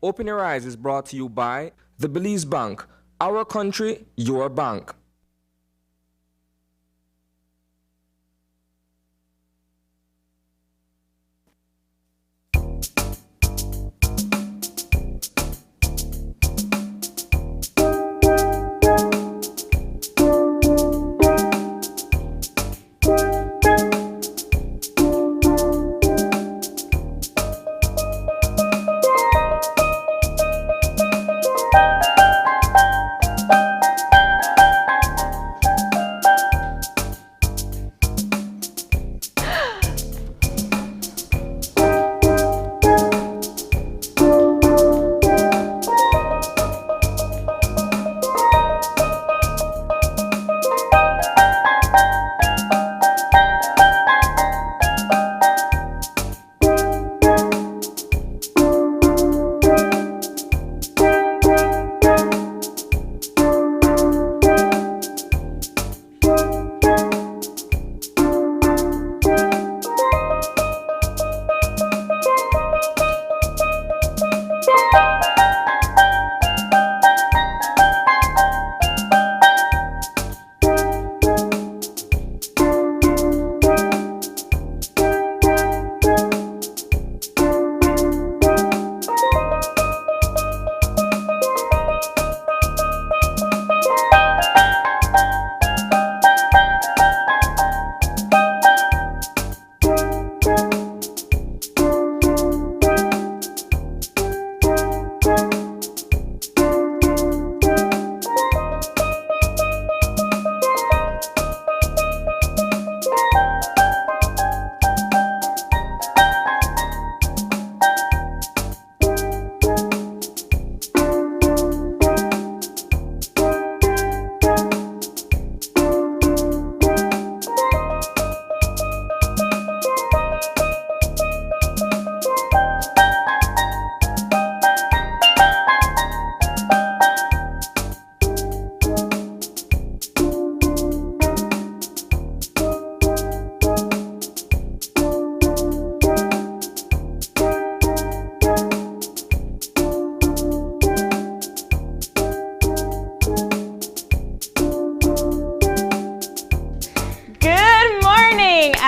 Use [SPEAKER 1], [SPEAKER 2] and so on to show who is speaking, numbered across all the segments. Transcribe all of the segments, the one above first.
[SPEAKER 1] Open Your Eyes is brought to you by the Belize Bank. Our country, your bank.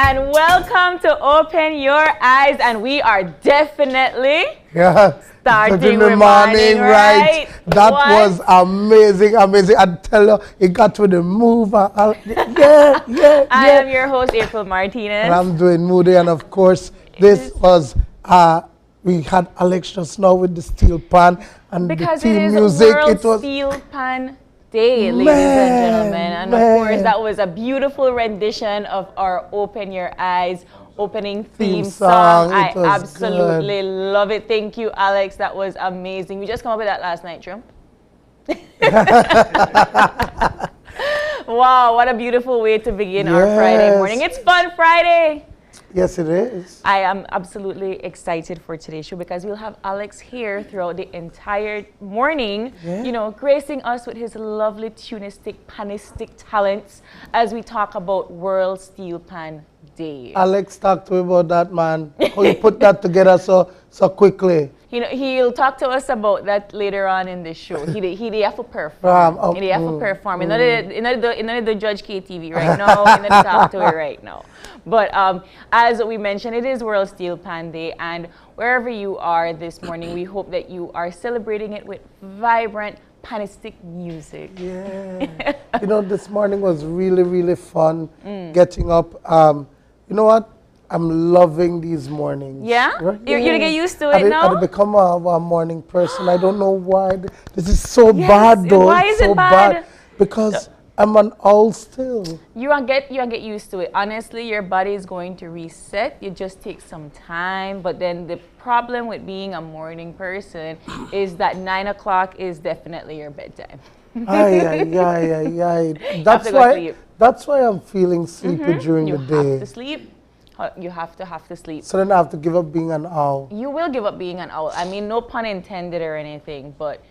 [SPEAKER 2] And welcome to Open Your Eyes, and we are definitely starting with morning, right?
[SPEAKER 3] That was amazing. I tell you, it got to the move. I
[SPEAKER 2] am your host, April Martinez.
[SPEAKER 3] And I'm doing Moody, and of course, this was, we had Alex just now with the steel pan and
[SPEAKER 2] because
[SPEAKER 3] the team
[SPEAKER 2] it is
[SPEAKER 3] music.
[SPEAKER 2] World Steel Pan Day, ladies and gentlemen, and of course that was a beautiful rendition of our Open Your Eyes opening theme song. I absolutely love it. Thank you, Alex. That was amazing. We just come up with that last night, Trump. Wow, what a beautiful way to begin our Friday morning. It's Fun Friday.
[SPEAKER 3] Yes, it is.
[SPEAKER 2] I am absolutely excited for today's show because we'll have Alex here throughout the entire morning, you know, gracing us with his lovely tunistic, panistic talents as we talk about World Steel Pan Day.
[SPEAKER 3] Alex, talk to me about that, man. How you put that together so quickly?
[SPEAKER 2] You know, he'll talk to us about that later on in the show. He have to perform. He have to perform. In the Judge KTV right now. In the talk to it right now. But as we mentioned, it is World Steel Pan Day, and wherever you are this morning, we hope that you are celebrating it with vibrant, panistic music.
[SPEAKER 3] Yeah. You know, this morning was really, really fun getting up. You know what? I'm loving these mornings. Yeah?
[SPEAKER 2] Right? You're going to get used to it now?
[SPEAKER 3] I've become a morning person. I don't know why. This is so bad, though.
[SPEAKER 2] Why is it bad?
[SPEAKER 3] Because I'm an owl still.
[SPEAKER 2] You get used to it. Honestly, your body is going to reset. You just take some time. But then the problem with being a morning person is that 9 o'clock is definitely your bedtime.
[SPEAKER 3] That's why I'm feeling sleepy during the day.
[SPEAKER 2] You have to sleep. You have to sleep.
[SPEAKER 3] So then I have to give up being an owl.
[SPEAKER 2] You will give up being an owl. I mean, no pun intended or anything, but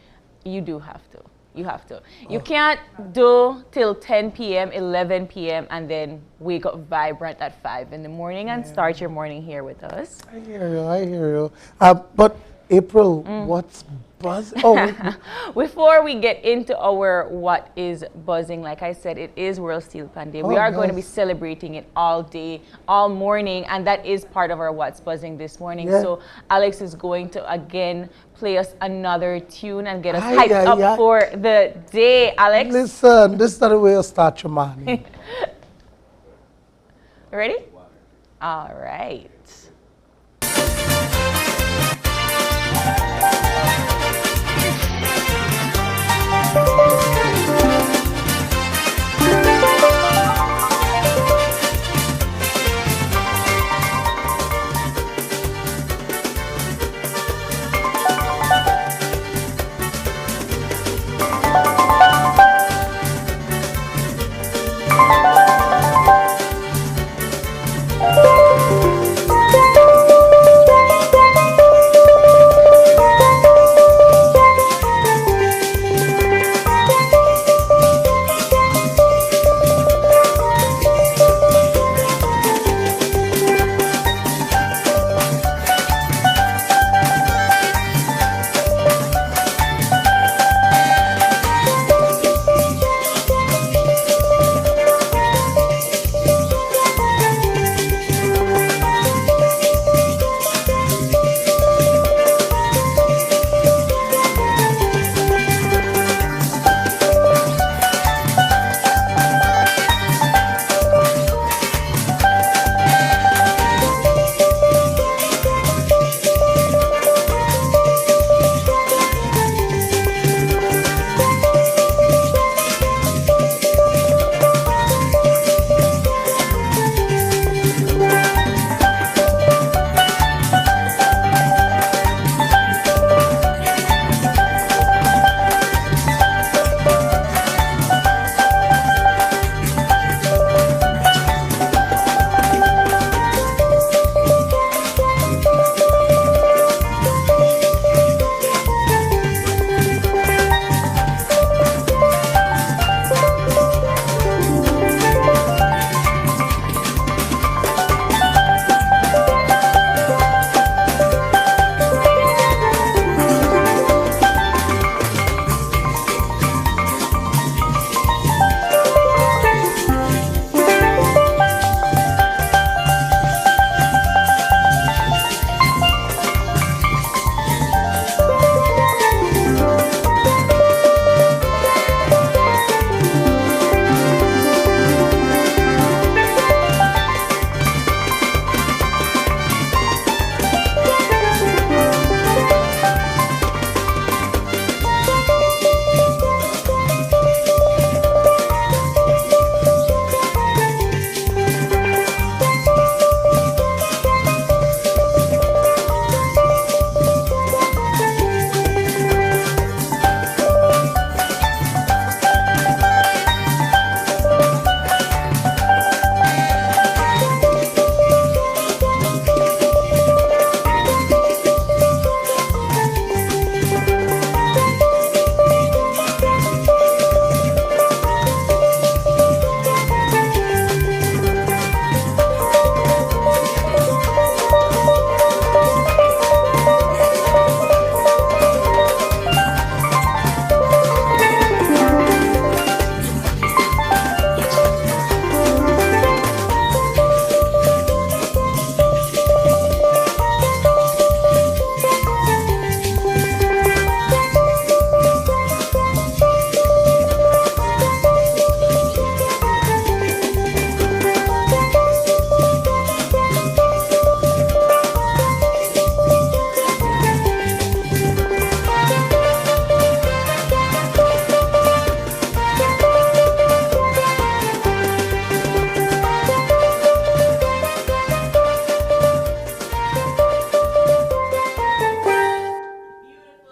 [SPEAKER 2] you do have to. You have to. You can't do till 10 p.m., 11 p.m., and then wake up vibrant at 5 in the morning and start your morning here with us.
[SPEAKER 3] I hear you. But April, what's buzzing? Oh,
[SPEAKER 2] before we get into our what is buzzing, like I said, it is World Steel Pan Day. We are going to be celebrating it all day, all morning, and that is part of our what's buzzing this morning.
[SPEAKER 3] Yeah.
[SPEAKER 2] So Alex is going to again play us another tune and get us hyped up for the day. Alex,
[SPEAKER 3] listen, this is the way you start your morning.
[SPEAKER 2] Ready? All right.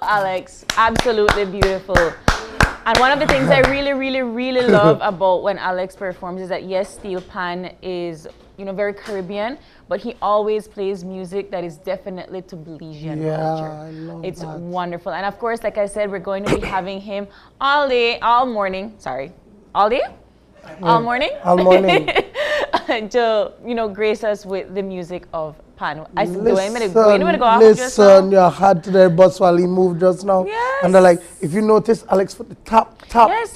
[SPEAKER 2] Alex, absolutely beautiful. And one of the things I really love about when Alex performs is that yes, Steel Pan is, you know, very Caribbean, but he always plays music that is definitely to Belizean culture.
[SPEAKER 3] I love
[SPEAKER 2] it's
[SPEAKER 3] that.
[SPEAKER 2] wonderful. And of course, like I said, we're going to be having him all day, all morning, sorry, all day? All morning?
[SPEAKER 3] All morning.
[SPEAKER 2] To, you know, grace us with the music of pan. I said, do I go off just now?
[SPEAKER 3] Listen, your head to the bus while he moved just now.
[SPEAKER 2] Yes.
[SPEAKER 3] And they're like, if you notice, Alex put the top.
[SPEAKER 2] Yes.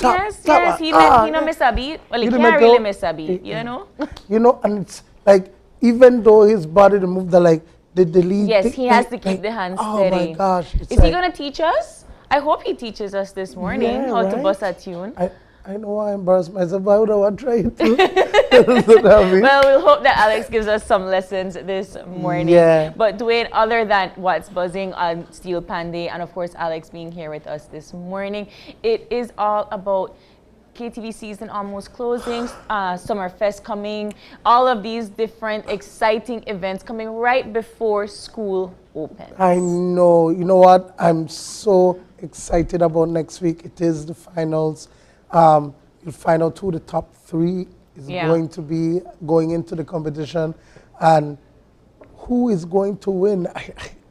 [SPEAKER 2] He don't miss a beat. Well, he can't really miss a beat, you know?
[SPEAKER 3] You know, and it's like, even though his body to move, they're like, the lead.
[SPEAKER 2] Yes, he has to keep the hands steady.
[SPEAKER 3] Oh my gosh.
[SPEAKER 2] Is he going to teach us? I hope he teaches us this morning how to bust a tune.
[SPEAKER 3] I know I embarrassed myself, but I would have tried to.
[SPEAKER 2] Well, we'll hope that Alex gives us some lessons this morning.
[SPEAKER 3] Yeah.
[SPEAKER 2] But Dwayne, other than what's buzzing on Steel Pan Day, and of course Alex being here with us this morning, it is all about KTV season almost closing, Summerfest coming, all of these different exciting events coming right before school opens.
[SPEAKER 3] I know. You know what? I'm so excited about next week. It is the finals. You'll find out who the top 3 is going to be going into the competition, and who is going to win.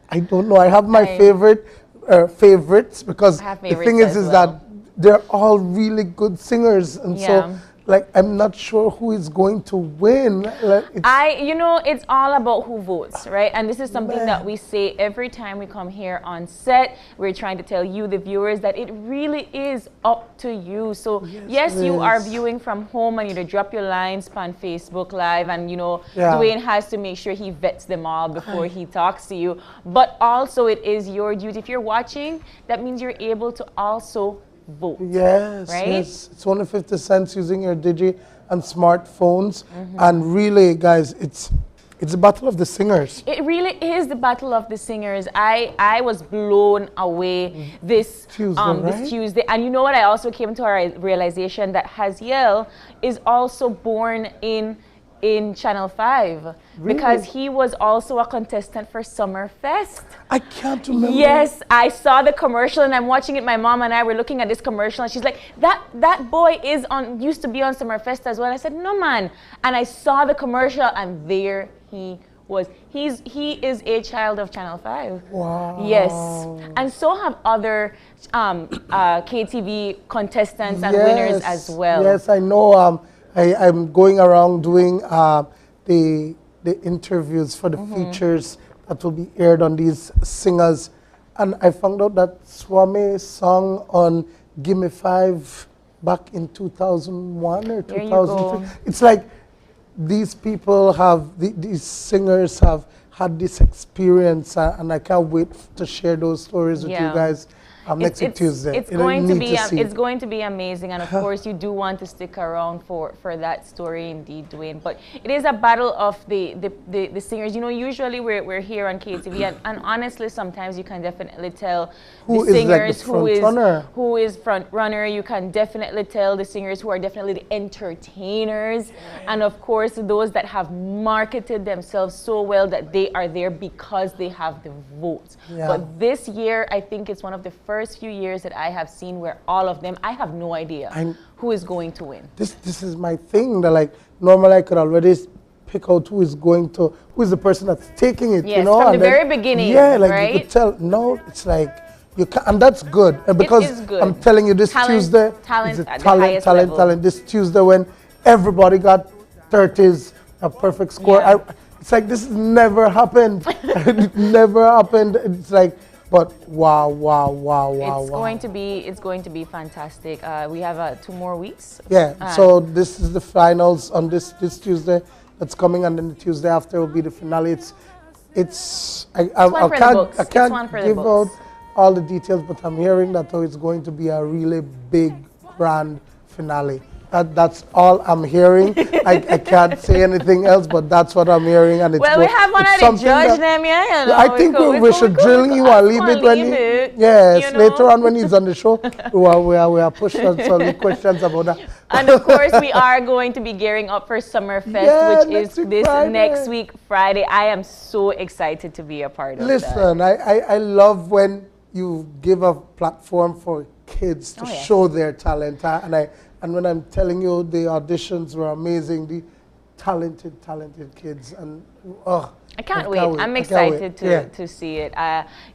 [SPEAKER 3] I don't know. I have my favorites, because the thing is that they're all really good singers, and so like I'm not sure who is going to win.
[SPEAKER 2] You know, it's all about who votes, right? And this is something that we say every time we come here on set. We're trying to tell you, the viewers, that it really is up to you. So yes, you are viewing from home, and you drop your lines on Facebook Live, and you know, Dwayne has to make sure he vets them all before he talks to you. But also, it is your duty. If you're watching, that means you're able to also vote. Yes, right?
[SPEAKER 3] Yes. It's only 50 cents using your digi and smartphones. And really, guys, it's a battle of the singers.
[SPEAKER 2] It really is the battle of the singers. I was blown away this Tuesday. And you know what? I also came to a realization that Haziel is also born in Channel 5, because he was also a contestant for Summerfest.
[SPEAKER 3] I can't remember.
[SPEAKER 2] Yes, I saw the commercial, and I'm watching it. My mom and I were looking at this commercial, and she's like, that boy used to be on Summerfest as well. I said, no man. And I saw the commercial, and there he was. He is a child of Channel 5.
[SPEAKER 3] Wow.
[SPEAKER 2] Yes. And so have other KTV contestants and winners as well.
[SPEAKER 3] Yes, I know. I'm going around doing the interviews for the features that will be aired on these singers, and I found out that Swami sang on Gimme 5 back in 2001 or 2003. It's like these people these singers have had this experience, and I can't wait to share those stories with you guys. Next Tuesday.
[SPEAKER 2] It's going to be amazing, and of course you do want to stick around for that story indeed, Dwayne. But it is a battle of the singers. You know, usually we're here on KTV, and honestly, sometimes you can definitely tell the singers who is front runner. You can definitely tell the singers who are definitely the entertainers, and of course those that have marketed themselves so well that they are there because they have the votes. But this year, I think it's one of the first few years that I have seen where all of them, I have no idea who is going to win.
[SPEAKER 3] This is my thing. That like normally I could already pick out who is the person that's taking it.
[SPEAKER 2] Yes,
[SPEAKER 3] you know,
[SPEAKER 2] from the very beginning.
[SPEAKER 3] Yeah, like
[SPEAKER 2] right?
[SPEAKER 3] you could tell. No, it's like you can, and that's good because
[SPEAKER 2] it is good.
[SPEAKER 3] I'm telling you, this Tuesday, talent. This Tuesday when everybody got 30s, a perfect score. It's like this never happened. It never happened. It's like. But wow.
[SPEAKER 2] It's going to be fantastic. We have 2 more weeks.
[SPEAKER 3] Yeah, so this is the finals on this Tuesday that's coming, and then the Tuesday after will be the finale. I can't give out all the details, but I'm hearing that it's going to be a really big, grand finale. That's all I'm hearing. I can't say anything else, but that's what I'm hearing. And it's
[SPEAKER 2] we have one of the judge them, You know,
[SPEAKER 3] I think we should drill you and leave it when yes, later on when he's on the show, we are pushed on some questions about that.
[SPEAKER 2] And of course, we are going to be gearing up for Summerfest, which is next week, Friday. I am so excited to be a part of that.
[SPEAKER 3] Listen, I love when you give a platform for kids to show their talent, and when I'm telling you, the auditions were amazing. The talented kids, and
[SPEAKER 2] I can't wait. I'm excited to see it.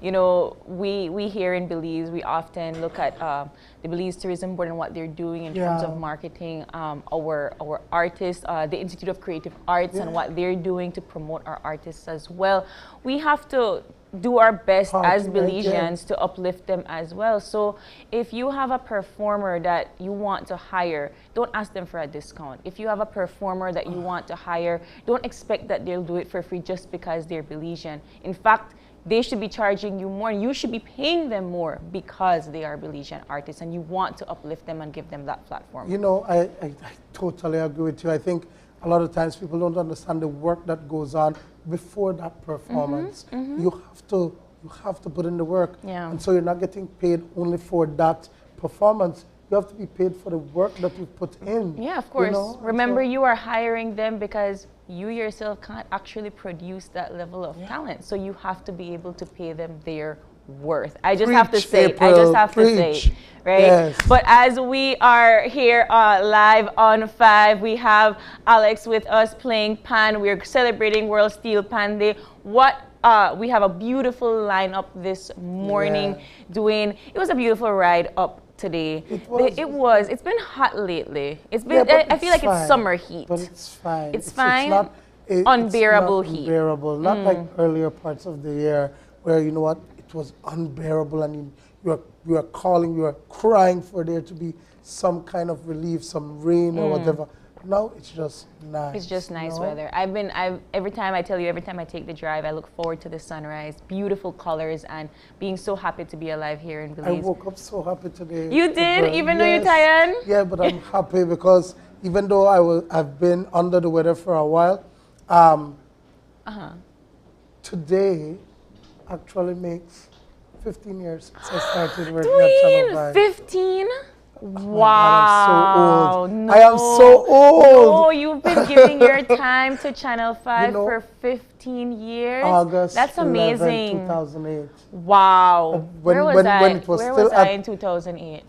[SPEAKER 2] You know, we here in Belize, we often look at the Belize Tourism Board and what they're doing in terms of marketing our artists, the Institute of Creative Arts and what they're doing to promote our artists as well. We have to do our best as Belizeans to uplift them as well. So if you have a performer that you want to hire, don't ask them for a discount. If you have a performer that you want to hire, don't expect that they'll do it for free just because they're Belizean. In fact, they should be charging you more, and you should be paying them more because they are Belizean artists and you want to uplift them and give them that platform.
[SPEAKER 3] You know, I totally agree with you. I think a lot of times people don't understand the work that goes on before that performance. You have to put in the work. And so you're not getting paid only for that performance. You have to be paid for the work that you put in.
[SPEAKER 2] Yeah, of course.
[SPEAKER 3] You know?
[SPEAKER 2] Remember, you are hiring them because you yourself can't actually produce that level of talent. So you have to be able to pay them their worth. I just have to say it. I just have to say it, right?
[SPEAKER 3] Yes.
[SPEAKER 2] But as we are here live on 5, we have Alex with us playing pan. We're celebrating World Steel Pan Day. We have a beautiful lineup this morning. Dwayne, it was a beautiful ride up today. It was. It's been hot lately. It's been. I feel like it's summer heat.
[SPEAKER 3] But it's fine.
[SPEAKER 2] It's fine. Unbearable heat.
[SPEAKER 3] Unbearable. Not like earlier parts of the year where, you know what, it was unbearable and you are calling, you are crying for there to be some kind of relief, some rain or whatever. Now it's just nice.
[SPEAKER 2] It's just nice weather. Every time I take the drive, I look forward to the sunrise, beautiful colors, and being so happy to be alive here in Belize.
[SPEAKER 3] I woke up so happy today.
[SPEAKER 2] You did, even though you're tired?
[SPEAKER 3] Yeah, but I'm happy because even though I've been under the weather for a while, today actually makes 15 years since I started working at Channel 5.
[SPEAKER 2] 15?
[SPEAKER 3] Wow.
[SPEAKER 2] No.
[SPEAKER 3] I am so old.
[SPEAKER 2] No, you've been giving your time to Channel 5 for 15 years.
[SPEAKER 3] August
[SPEAKER 2] That's amazing.
[SPEAKER 3] 2008.
[SPEAKER 2] Wow. Where was I in 2008?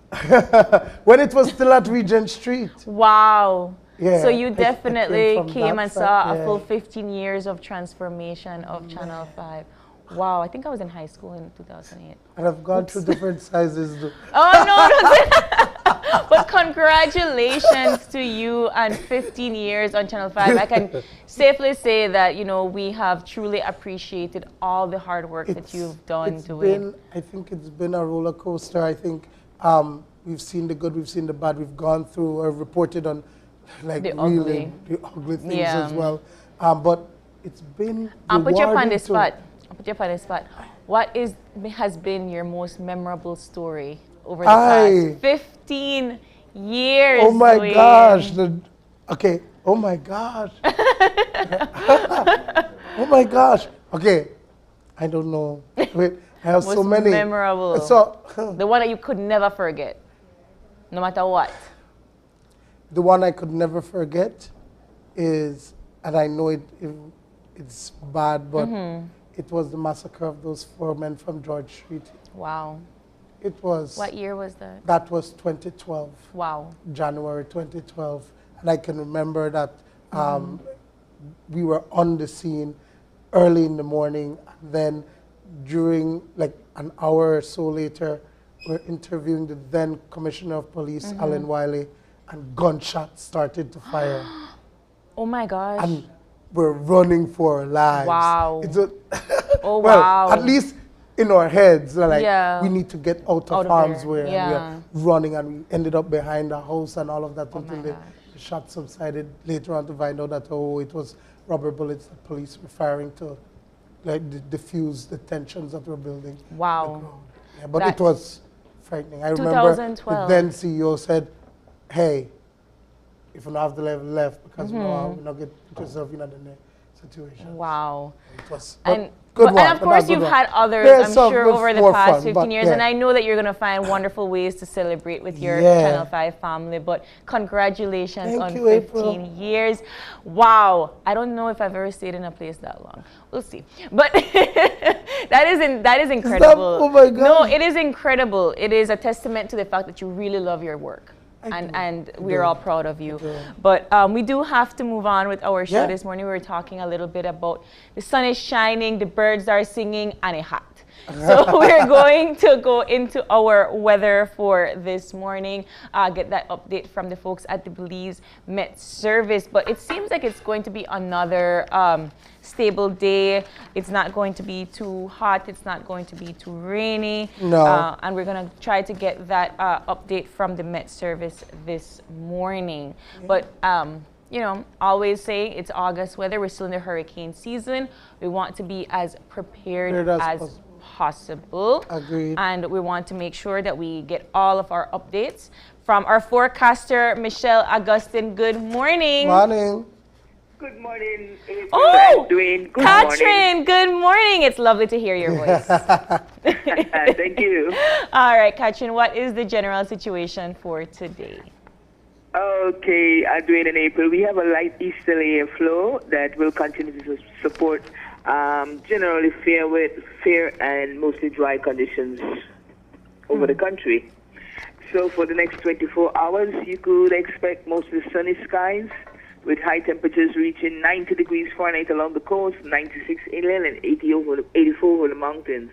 [SPEAKER 3] When it was still at Regent Street.
[SPEAKER 2] Wow.
[SPEAKER 3] Yeah,
[SPEAKER 2] so you definitely came and saw a full
[SPEAKER 3] 15
[SPEAKER 2] 15 years of transformation of Channel 5. Wow, I think I was in high school in 2008.
[SPEAKER 3] And I've gone through different sizes.
[SPEAKER 2] Oh, no. But congratulations to you and 15 years on Channel 5. I can safely say that, you know, we have truly appreciated all the hard work that you've done to it.
[SPEAKER 3] I think it's been a roller coaster. I think we've seen the good, we've seen the bad. We've gone through or reported on like the ugly things as well. But it's been
[SPEAKER 2] I'll put you up on the spot. What has been your most memorable story over the past 15 years?
[SPEAKER 3] Oh my gosh. Okay. Oh my gosh. Oh my gosh. Okay. I don't know. Wait, I have so many.
[SPEAKER 2] Memorable.
[SPEAKER 3] So
[SPEAKER 2] the one that you could never forget, no matter what.
[SPEAKER 3] The one I could never forget is, and I know it's bad, but it was the massacre of those 4 men from George Street.
[SPEAKER 2] Wow.
[SPEAKER 3] It was.
[SPEAKER 2] What year was that?
[SPEAKER 3] That was 2012.
[SPEAKER 2] Wow.
[SPEAKER 3] January 2012. And I can remember that we were on the scene early in the morning. And then during like an hour or so later, we're interviewing the then Commissioner of Police, Alan Wiley, and gunshots started to fire.
[SPEAKER 2] Oh my gosh.
[SPEAKER 3] And we're running for our lives.
[SPEAKER 2] Wow.
[SPEAKER 3] Well,
[SPEAKER 2] wow.
[SPEAKER 3] at least in our heads, like we need to get out of harm's way.
[SPEAKER 2] Yeah.
[SPEAKER 3] And we are running, and we ended up behind a house and all of that until the shots subsided. Later on to find out that, it was rubber bullets that police were firing to like diffuse the tensions that were building.
[SPEAKER 2] Wow.
[SPEAKER 3] Yeah, but it was frightening. I remember the then CEO said, hey, if you don't have the level left, because we not get yourself in another situation.
[SPEAKER 2] Wow.
[SPEAKER 3] It was
[SPEAKER 2] good one. And of course, you've had others, I'm sure, over the past 15 years. And I know that you're going to find wonderful ways to celebrate with your Channel 5 family. But congratulations on 15 years. Wow. I don't know if I've ever stayed in a place that long. We'll see. But that is incredible.
[SPEAKER 3] Oh my God.
[SPEAKER 2] No, it is incredible. It is a testament to the fact that you really love your work. and we're all proud of you. But we do have to move on with our show this morning. We were talking a little bit about the sun is shining, the birds are singing, and it's hot. So we're going to go into our weather for this morning, get that update from the folks at the Belize Met Service. But it seems like it's going to be another stable day. It's not going to be too hot. It's not going to be too rainy.
[SPEAKER 3] No.
[SPEAKER 2] And we're going to try to get that update from the Met Service this morning. But you know, always say it's August weather. We're still in the hurricane season. We want to be as prepared as possible.
[SPEAKER 3] Agreed.
[SPEAKER 2] And we want to make sure that we get all of our updates from our forecaster, Michelle Augustin. Good morning.
[SPEAKER 3] Morning.
[SPEAKER 4] Good morning, April
[SPEAKER 2] Oh,
[SPEAKER 4] and Dwayne. Good
[SPEAKER 2] Katrin,
[SPEAKER 4] morning.
[SPEAKER 2] good morning. It's lovely to hear your voice.
[SPEAKER 4] Thank you.
[SPEAKER 2] All right, Katrin, what is the general situation for today?
[SPEAKER 4] Okay, Dwayne and April, we have a light easterly air flow that will continue to support generally fair and mostly dry conditions over the country. So for the next 24 hours, you could expect mostly sunny skies with high temperatures reaching 90 degrees Fahrenheit along the coast, 96 inland, and 84 over the mountains.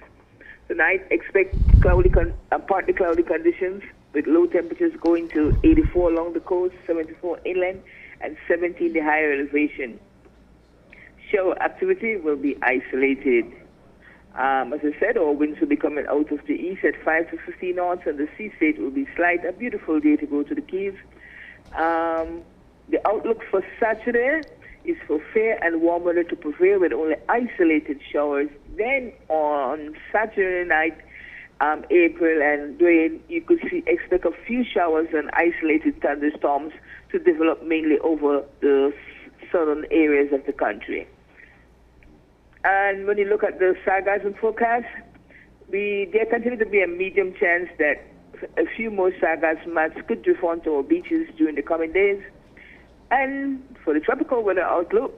[SPEAKER 4] Tonight, expect partly cloudy conditions with low temperatures going to 84 along the coast, 74 inland, and 70 in the higher elevation. Shower activity will be isolated. As I said, our winds will be coming out of the east at 5 to 15 knots, and the sea state will be slight. A beautiful day to go to the Keys. The outlook for Saturday is for fair and warm weather to prevail with only isolated showers. Then on Saturday night, April and Dwayne, you could expect a few showers and isolated thunderstorms to develop mainly over the southern areas of the country. And when you look at the sargassum forecast, there continues to be a medium chance that a few more sargassum mats could drift onto our beaches during the coming days. And for the tropical weather outlook,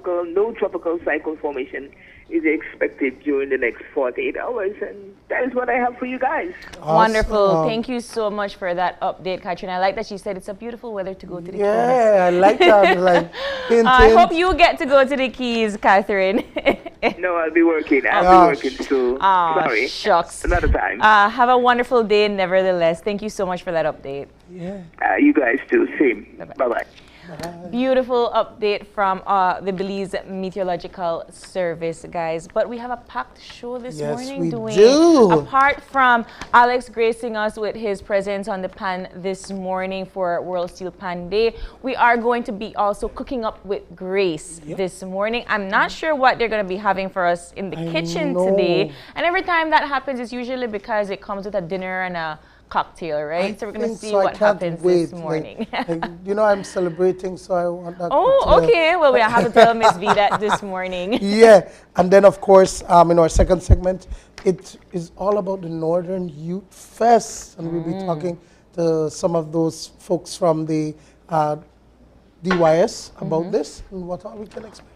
[SPEAKER 4] no tropical cyclone formation is expected during the next 48 hours. And that is what I have for you guys.
[SPEAKER 3] Awesome.
[SPEAKER 2] Wonderful. Thank you so much for that update, Katrin. I like that she said it's a beautiful weather to go to the Keys.
[SPEAKER 3] Yeah, I like that. Like, hint,
[SPEAKER 2] I
[SPEAKER 3] hint.
[SPEAKER 2] hope you get to go to the Keys, Catherine.
[SPEAKER 4] No, I'll be working. I'll be working, so sorry.
[SPEAKER 2] Shucks.
[SPEAKER 4] Another time.
[SPEAKER 2] Have a wonderful day, nevertheless. Thank you so much for that update.
[SPEAKER 3] Yeah.
[SPEAKER 4] You guys too. Same. Bye-bye.
[SPEAKER 2] Beautiful update from the Belize Meteorological Service, guys. But we have a packed show this morning,
[SPEAKER 3] we
[SPEAKER 2] Dwayne.
[SPEAKER 3] do.
[SPEAKER 2] Apart from Alex gracing us with his presence on the pan this morning for World Steel Pan Day, we are going to be also cooking up with Grace this morning. I'm not sure what they're going to be having for us in the kitchen today. And every time that happens, it's usually because it comes with a dinner and a cocktail, right? So we're going to see what happens this morning.
[SPEAKER 3] Like, you know, I'm celebrating, so I want that.
[SPEAKER 2] Oh, okay. Well, we have to tell Miss V that this morning.
[SPEAKER 3] Yeah, and then of course, in our second segment, it is all about the Northern Youth Fest, and we'll be talking to some of those folks from the DYS about this and what all we can expect.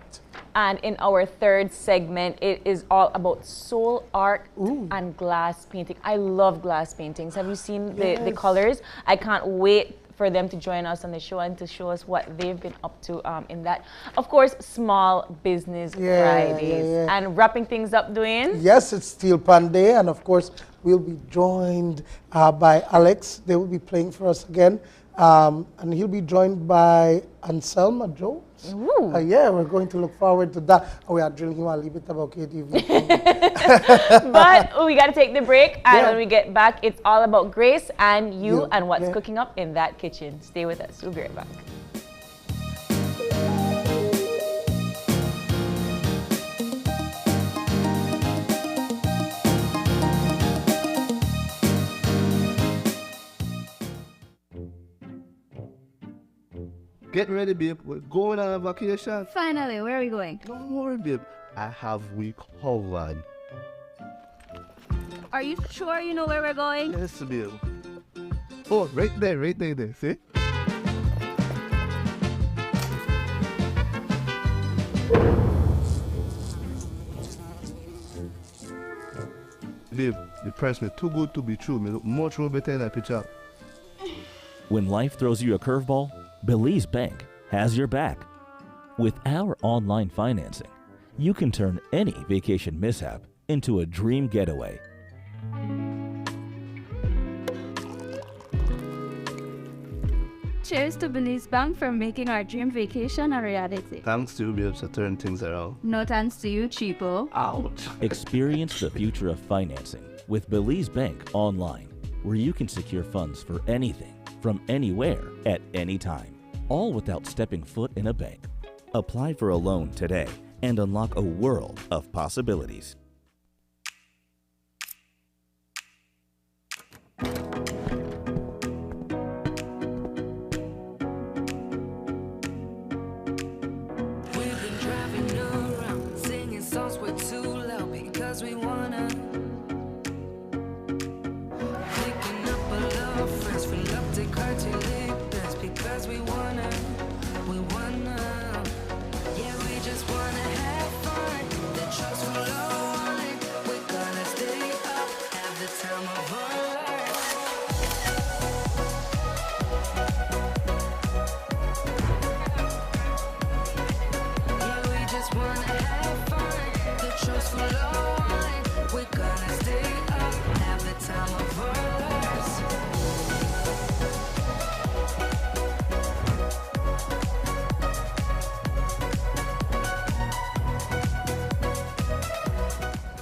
[SPEAKER 2] And in our third segment, it is all about soul art and glass painting. I love glass paintings. Have you seen the colors? I can't wait for them to join us on the show and to show us what they've been up to in that. Of course, Small Business Fridays. And wrapping things up, Dwayne?
[SPEAKER 3] Yes, it's Steel Pan Day, and of course, we'll be joined by Alex. They will be playing for us again. And he'll be joined by Anselma Jones. Yeah, we're going to look forward to that. Oh, we are drilling him a little bit about KTV.
[SPEAKER 2] But we got to take the break. And when we get back, it's all about Grace and you and what's cooking up in that kitchen. Stay with us. We'll be right back.
[SPEAKER 5] Get ready, babe. We're going on a vacation.
[SPEAKER 6] Finally, where are we going?
[SPEAKER 5] Don't worry, babe. I have we covered.
[SPEAKER 6] Are you sure you know where we're going?
[SPEAKER 5] Yes, babe. Oh, right there, see? Babe, the price me too good to be true. Me look much more better in that picture.
[SPEAKER 7] When life throws you a curveball, Belize Bank has your back. With our online financing, you can turn any vacation mishap into a dream getaway.
[SPEAKER 6] Cheers to Belize Bank for making our dream vacation a reality.
[SPEAKER 5] Thanks to you be able to turn things around.
[SPEAKER 6] No thanks to you, cheapo.
[SPEAKER 5] Ouch.
[SPEAKER 7] Experience the future of financing with Belize Bank online, where you can secure funds for anything, from anywhere, at any time, all without stepping foot in a bank. Apply for a loan today and unlock a world of possibilities.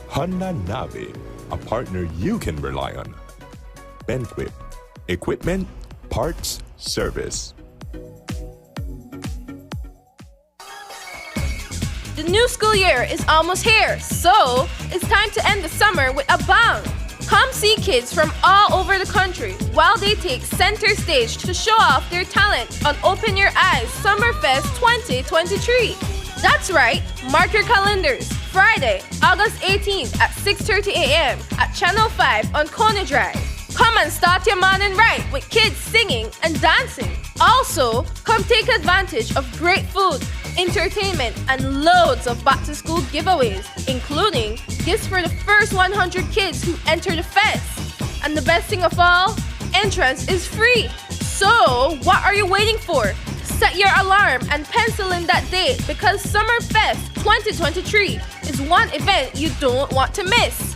[SPEAKER 8] Honda Navi, a partner you can rely on. Benquip, equipment, parts, service.
[SPEAKER 9] The new school year is almost here, so it's time to end the summer with a bang. Come see kids from all over the country while they take center stage to show off their talent on Open Your Eyes Summerfest 2023. That's right, mark your calendars. Friday, August 18th at 6:30 a.m. at Channel 5 on Kona Drive. Come and start your morning right with kids singing and dancing. Also, come take advantage of great food, entertainment, and loads of back-to-school giveaways, including gifts for the first 100 kids who enter the fest. And the best thing of all, entrance is free. So, what are you waiting for? Set your alarm and pencil in that date because Summerfest 2023 is one event you don't want to miss.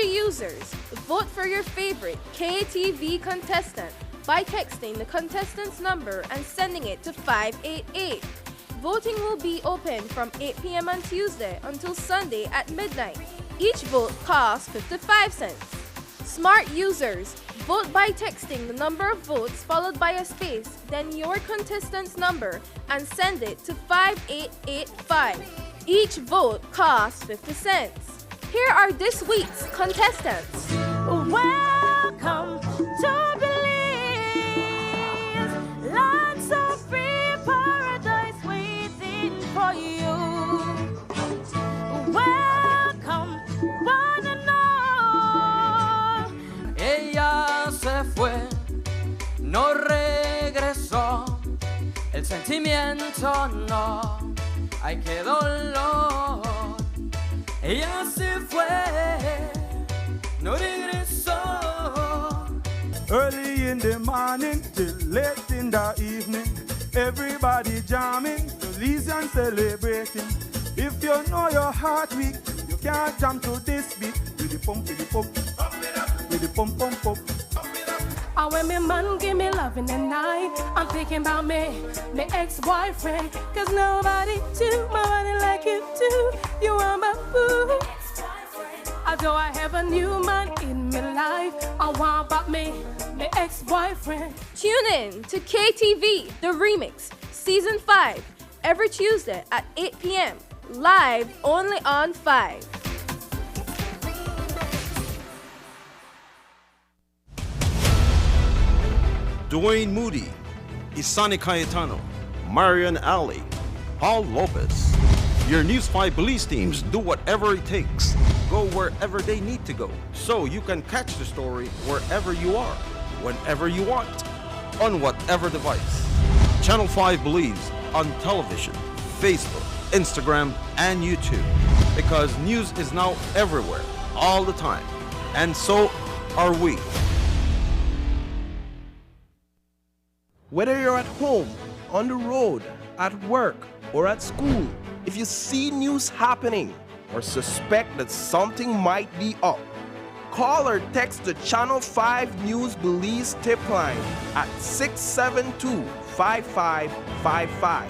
[SPEAKER 9] Users, vote for your favorite KTV contestant by texting the contestant's number and sending it to 588. Voting will be open from 8 p.m. on Tuesday until Sunday at midnight. Each vote costs 55 cents. Smart users, vote by texting the number of votes followed by a space, then your contestant's number, and send it to 5885. Each vote costs 50 cents. Here are this week's contestants.
[SPEAKER 10] Welcome to Belize, lots of free paradise waiting for you. Welcome, one and all.
[SPEAKER 11] Ella se fue, no regresó, el sentimiento no, ay qué dolor. Ella se fue, no regresó.
[SPEAKER 12] Early in the morning till late in the evening, everybody jamming, Belizean celebrating. If you know your heart weak, you can't jam to this beat. With the pump, with the pump, with the pump, pump, pump.
[SPEAKER 10] And when my man give me loving at night, I'm thinking about me, my ex-boyfriend. Cause nobody do my body like you do. You are my boo. Although I have a new man in my life, I want about me, my ex-boyfriend.
[SPEAKER 9] Tune in to KTV, the remix, Season 5, every Tuesday at 8 p.m. Live only on 5.
[SPEAKER 13] Dwayne Moody, Isani Cayetano, Marian Ali, Paul Lopez. Your News 5 police teams do whatever it takes, go wherever they need to go, so you can catch the story wherever you are, whenever you want, on whatever device. Channel 5 believes on television, Facebook, Instagram, and YouTube, because news is now everywhere, all the time, and so are we.
[SPEAKER 14] Whether you're at home, on the road, at work, or at school, if you see news happening or suspect that something might be up, call or text the Channel 5 News Belize tip line at 672-5555.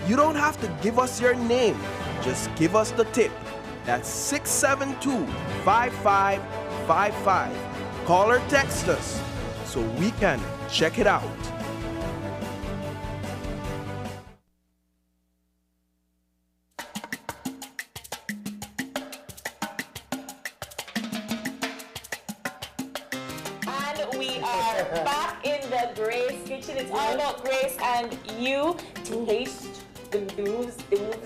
[SPEAKER 14] You don't have to give us your name, just give us the tip. That's 672-5555. Call or text us so we can check it out.
[SPEAKER 2] Kitchen. It's all about Grace and you. Taste the moves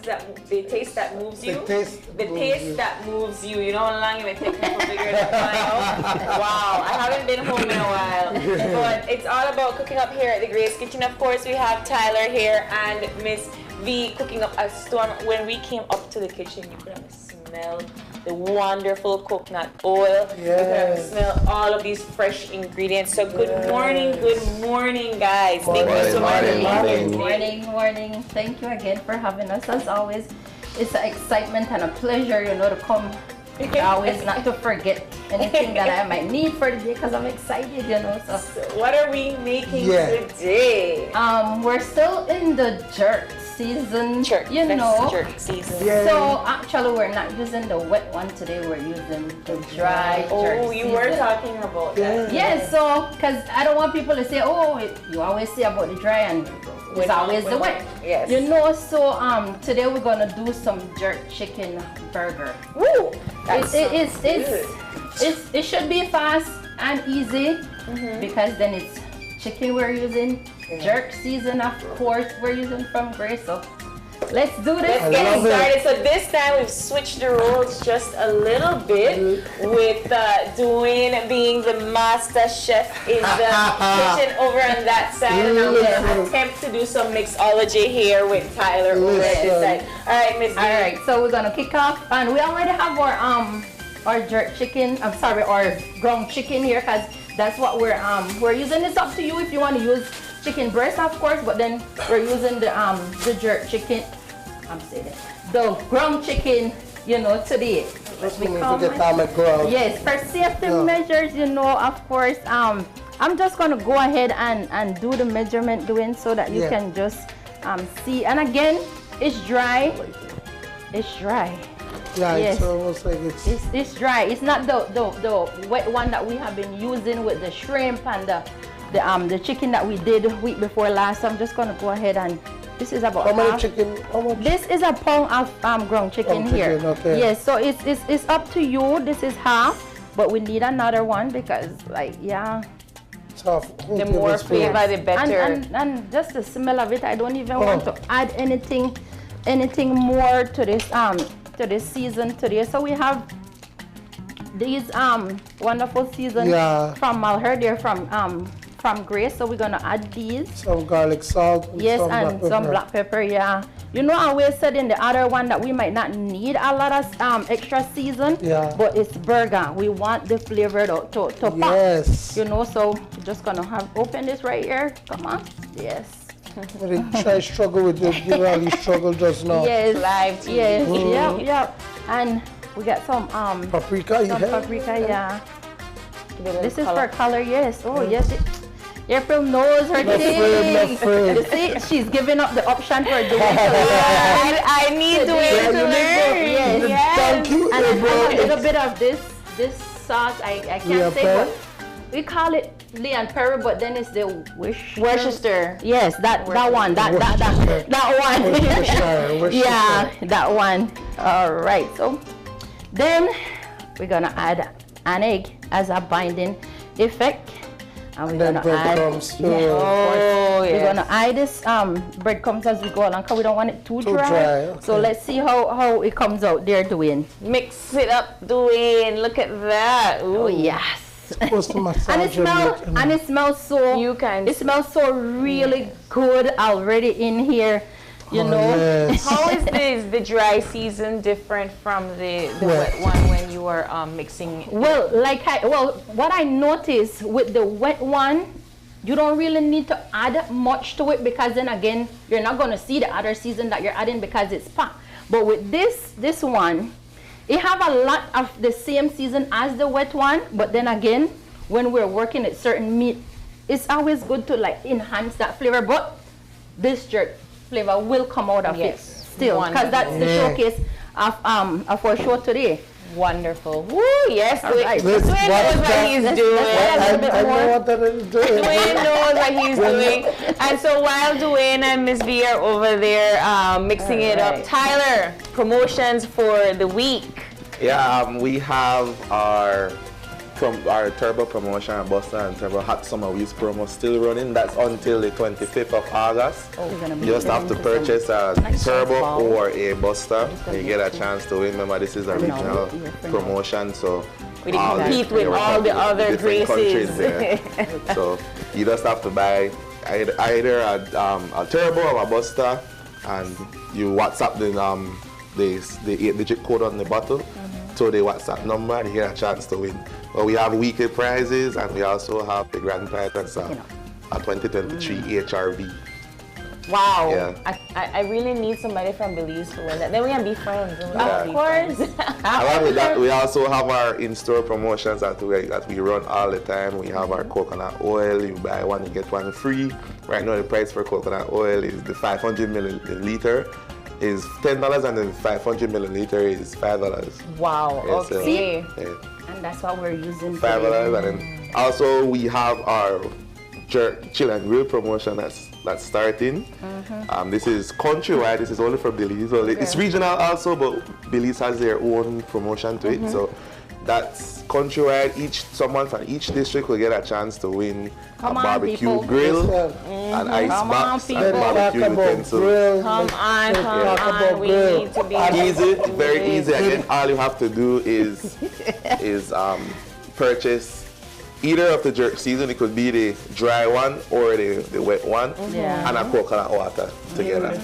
[SPEAKER 2] that the taste that moves you. The taste that moves you. You know how long it may take me to figure it out. Wow, I haven't been home in a while. But it's all about cooking up here at the Grace Kitchen. Of course, we have Tyler here and Miss V cooking up a storm. When we came up to the kitchen, you could have smelled the wonderful coconut oil.
[SPEAKER 3] Yes.
[SPEAKER 2] You can smell all of these fresh ingredients. So good morning, guys. Thank you so much.
[SPEAKER 15] Morning. Thank you again for having us. As always, it's an excitement and a pleasure, to come. Always not to forget anything that I might need for the day because I'm excited, So
[SPEAKER 2] what are we making today?
[SPEAKER 15] We're still in the jerk season,
[SPEAKER 2] jerk season.
[SPEAKER 15] Yeah. So actually, we're not using the wet one today. We're using the dry jerk
[SPEAKER 2] season. You were talking about that.
[SPEAKER 15] Yes. So because I don't want people to say, you always say about the dry and it's always the wet.
[SPEAKER 2] Yes.
[SPEAKER 15] So today we're gonna do some jerk chicken burger.
[SPEAKER 2] Woo!
[SPEAKER 15] It should be fast and easy because then it's chicken we're using, jerk season of course we're using from Grace. So let's do this.
[SPEAKER 2] Let's get started. So this time we've switched the roles just a little bit with Dwayne being the master chef in the kitchen over on that side, and I'm gonna attempt to do some mixology here with Tyler over on this side. All right, Miss.
[SPEAKER 15] All right, so we're gonna kick off, and we already have our jerk chicken. Our ground chicken here, cause that's what we're using. It's up to you if you want to use chicken breast, of course, but then we're using the jerk chicken. The ground chicken, today. Yes, for safety measures, of course. I'm just gonna go ahead and do the measurement doing so that you can just see. And again, it's dry. It's dry.
[SPEAKER 3] Yeah, yes. It's almost like
[SPEAKER 15] it's dry. It's not the wet one that we have been using with the shrimp and the chicken that we did the week before last. So I'm just gonna go ahead and this is about
[SPEAKER 3] how many chicken? How much?
[SPEAKER 15] This is a pound of ground chicken here.
[SPEAKER 3] Okay.
[SPEAKER 15] Yes, so it's up to you. This is half, but we need another one because
[SPEAKER 2] the more flavor, the better.
[SPEAKER 15] And just the smell of it, I don't even want to add anything more to this season today. So we have these wonderful seasons from Malheur. They're from Grace, so we're gonna add these.
[SPEAKER 3] Some garlic salt.
[SPEAKER 15] And some black pepper. Yeah. I always said in the other one that we might not need a lot of extra season.
[SPEAKER 3] Yeah.
[SPEAKER 15] But it's burger. We want the flavor to pop.
[SPEAKER 3] Yes.
[SPEAKER 15] So we're just gonna open this right here. Come on. Yes.
[SPEAKER 3] Try struggle with you. You really struggle just now.
[SPEAKER 15] Yes.
[SPEAKER 2] Live TV.
[SPEAKER 15] Yes. Yep. And we got some
[SPEAKER 3] paprika.
[SPEAKER 15] Yeah. This is for color. Yes. Oh yes. April knows her thing. You see, she's giving up the option for doing
[SPEAKER 2] I need to learn.
[SPEAKER 15] Yes.
[SPEAKER 3] Thank you,
[SPEAKER 15] and a little bit of this sauce. I can't say, but we call it Lee and Perry, but then it's the
[SPEAKER 2] Worcester.
[SPEAKER 15] Yes, that one. That one.
[SPEAKER 3] Worcestershire.
[SPEAKER 15] Yeah, that one. All right. So then we're gonna add an egg as a binding effect. And we're gonna add we're gonna add this breadcrumbs as we go along because we don't want it too dry.
[SPEAKER 3] Okay.
[SPEAKER 15] So let's see how it comes out there, Dwayne.
[SPEAKER 2] Mix it up, Dwayne. Look at that. Ooh.
[SPEAKER 15] Oh yes.
[SPEAKER 3] Supposed to massage
[SPEAKER 15] and it smells so it smells so really good already in here. You know.
[SPEAKER 3] Yes.
[SPEAKER 2] How is the dry season different from the wet one when you are mixing?
[SPEAKER 15] Well, what I noticed with the wet one, you don't really need to add much to it because then again, you're not going to see the other season that you're adding because it's packed. But with this one, it have a lot of the same season as the wet one, but then again, when we're working at certain meat, it's always good to like enhance that flavor, but this jerk flavor will come out of it still because that's the showcase of our show today.
[SPEAKER 2] Wonderful. Woo, yes.
[SPEAKER 15] Right.
[SPEAKER 2] Dwayne knows what he's doing.
[SPEAKER 3] I know what that is doing.
[SPEAKER 2] Dwayne knows what he's doing. And so while Dwayne and Miss V are over there mixing it up, Tyler, promotions for the week.
[SPEAKER 16] Yeah, we have our Turbo promotion and Buster and Turbo Hot Summer Weeks promo still running. That's until the 25th of August. You just have to purchase a Turbo or a Buster. You get a chance to win. Remember, this is a regional promotion, so
[SPEAKER 2] we compete with all the other
[SPEAKER 16] different
[SPEAKER 2] graces.
[SPEAKER 16] countries there. So you just have to buy either a Turbo or a Buster, and you WhatsApp the 8-digit code on the bottle to the WhatsApp number, and you get a chance to win. Well, we have weekly prizes, and we also have the grand prize, that's a 2023 HRV.
[SPEAKER 2] Wow.
[SPEAKER 16] Yeah.
[SPEAKER 2] I really need somebody from Belize to win that. Then we can be friends.
[SPEAKER 16] Of
[SPEAKER 2] course.
[SPEAKER 16] Along with that, we also have our in-store promotions that we run all the time. We have our coconut oil. You buy one, you get one free. Right now, the price for coconut oil is the 500 milliliter is $10, and the 500 milliliter is $5.
[SPEAKER 2] Wow. Okay.
[SPEAKER 15] And that's what we're using.
[SPEAKER 16] $5, and then also we have our jerk chill and grill promotion that's starting. This is countrywide. This is only for Belize. Well, it's regional also, but Belize has their own promotion to it. So that's countrywide. Someone from each district will get a chance to win a barbecue grill, an ice box, and barbecue utensils.
[SPEAKER 2] Come on. We need to be
[SPEAKER 16] easy, very easy. Again, all you have to do is purchase either of the jerk season. It could be the dry one or the wet one, and a coconut water together.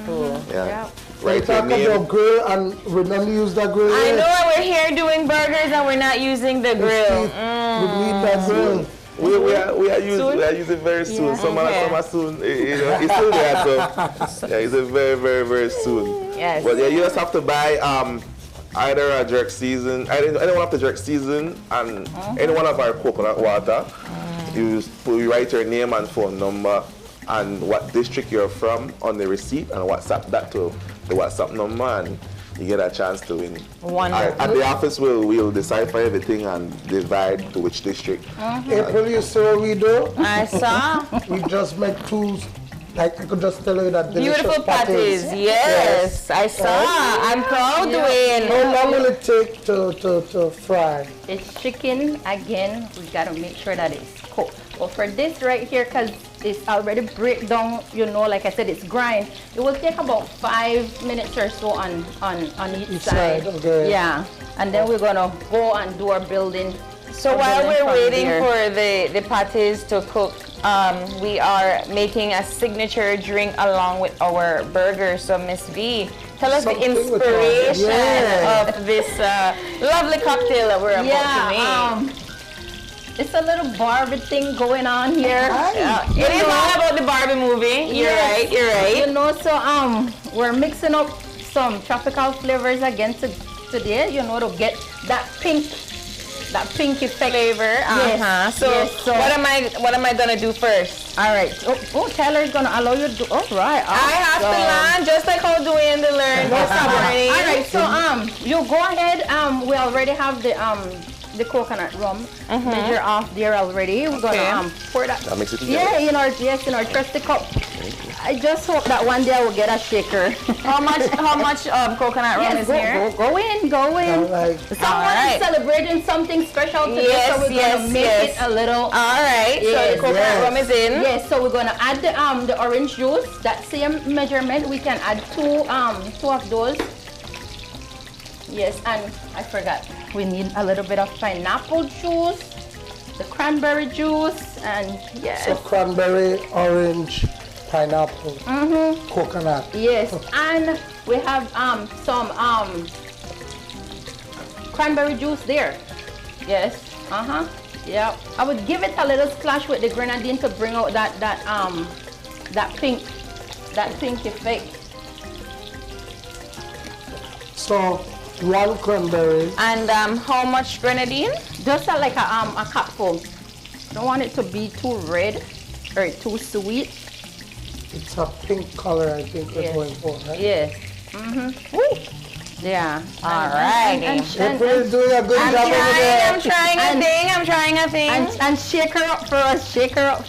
[SPEAKER 16] Yeah.
[SPEAKER 3] We talk about grill, and we never use that grill.
[SPEAKER 2] I know we're here doing burgers and we're not using the grill.
[SPEAKER 3] We need that grill.
[SPEAKER 16] We are using very soon. Summer soon. You know, it's still there. So yeah, it's a very, very, very soon.
[SPEAKER 2] Yes.
[SPEAKER 16] But yeah, you just have to buy either a jerk season, any one of the jerk season, and any one of our coconut water. You write your name and phone number and what district you're from on the receipt, and WhatsApp that to the WhatsApp number, and you get a chance to win.
[SPEAKER 2] Wonderful.
[SPEAKER 16] At the office, we'll decipher everything and divide to which district.
[SPEAKER 3] April, you see what we do?
[SPEAKER 2] I saw.
[SPEAKER 3] We just make two, like I could just tell you that
[SPEAKER 2] beautiful patties. Yes, I saw. I'm proud, Dwayne.
[SPEAKER 3] How long will it take to fry?
[SPEAKER 15] It's chicken. Again, we gotta make sure that it's cooked. But for this right here, because it's already break down, you know, like I said, it's grind. It will take about 5 minutes or so on each side.
[SPEAKER 3] Okay.
[SPEAKER 15] Yeah, and then we're gonna go and do our building.
[SPEAKER 2] So while we're waiting for the patties to cook, we are making a signature drink along with our burger. So Miss V, tell us the inspiration of this lovely cocktail that we're about to make.
[SPEAKER 15] It's a little Barbie thing going on here.
[SPEAKER 2] It is all about the Barbie movie. You're right.
[SPEAKER 15] You know, so we're mixing up some tropical flavors again today, you know, to get that pink effect.
[SPEAKER 2] Flavor. So what am I gonna do first?
[SPEAKER 15] All right. Oh, Tyler's gonna allow you to do. All right.
[SPEAKER 2] I have to learn just like how Dwayne learned.
[SPEAKER 15] All right. So you go ahead. We already have the the coconut rum. Measure off there already. We're gonna pour that.
[SPEAKER 16] That makes it
[SPEAKER 15] Yeah, in our trusty cup. I just hope that one day I will get a shaker.
[SPEAKER 2] How much coconut rum is here?
[SPEAKER 15] Go in. Someone is celebrating something special today, so we're gonna make it a little.
[SPEAKER 2] All right. So the coconut rum is in.
[SPEAKER 15] Yes. So we're gonna add the orange juice. That same measurement. We can add two of those. Yes, and I forgot. We need a little bit of pineapple juice, the cranberry juice, and yes.
[SPEAKER 3] So cranberry, orange, pineapple, coconut.
[SPEAKER 15] Yes, and we have some cranberry juice there. Yes. Yeah. I would give it a little splash with the grenadine to bring out that pink effect.
[SPEAKER 3] So 1 cranberry.
[SPEAKER 2] And how much grenadine?
[SPEAKER 15] Just like a cupful. Don't want it to be too red or too sweet.
[SPEAKER 3] It's a pink color, I think we're going for, right?
[SPEAKER 15] Yes. Yeah.
[SPEAKER 2] All right.
[SPEAKER 3] You're doing a good job over there.
[SPEAKER 2] I'm trying a thing.
[SPEAKER 15] And shake her up for us. Shake. Yes.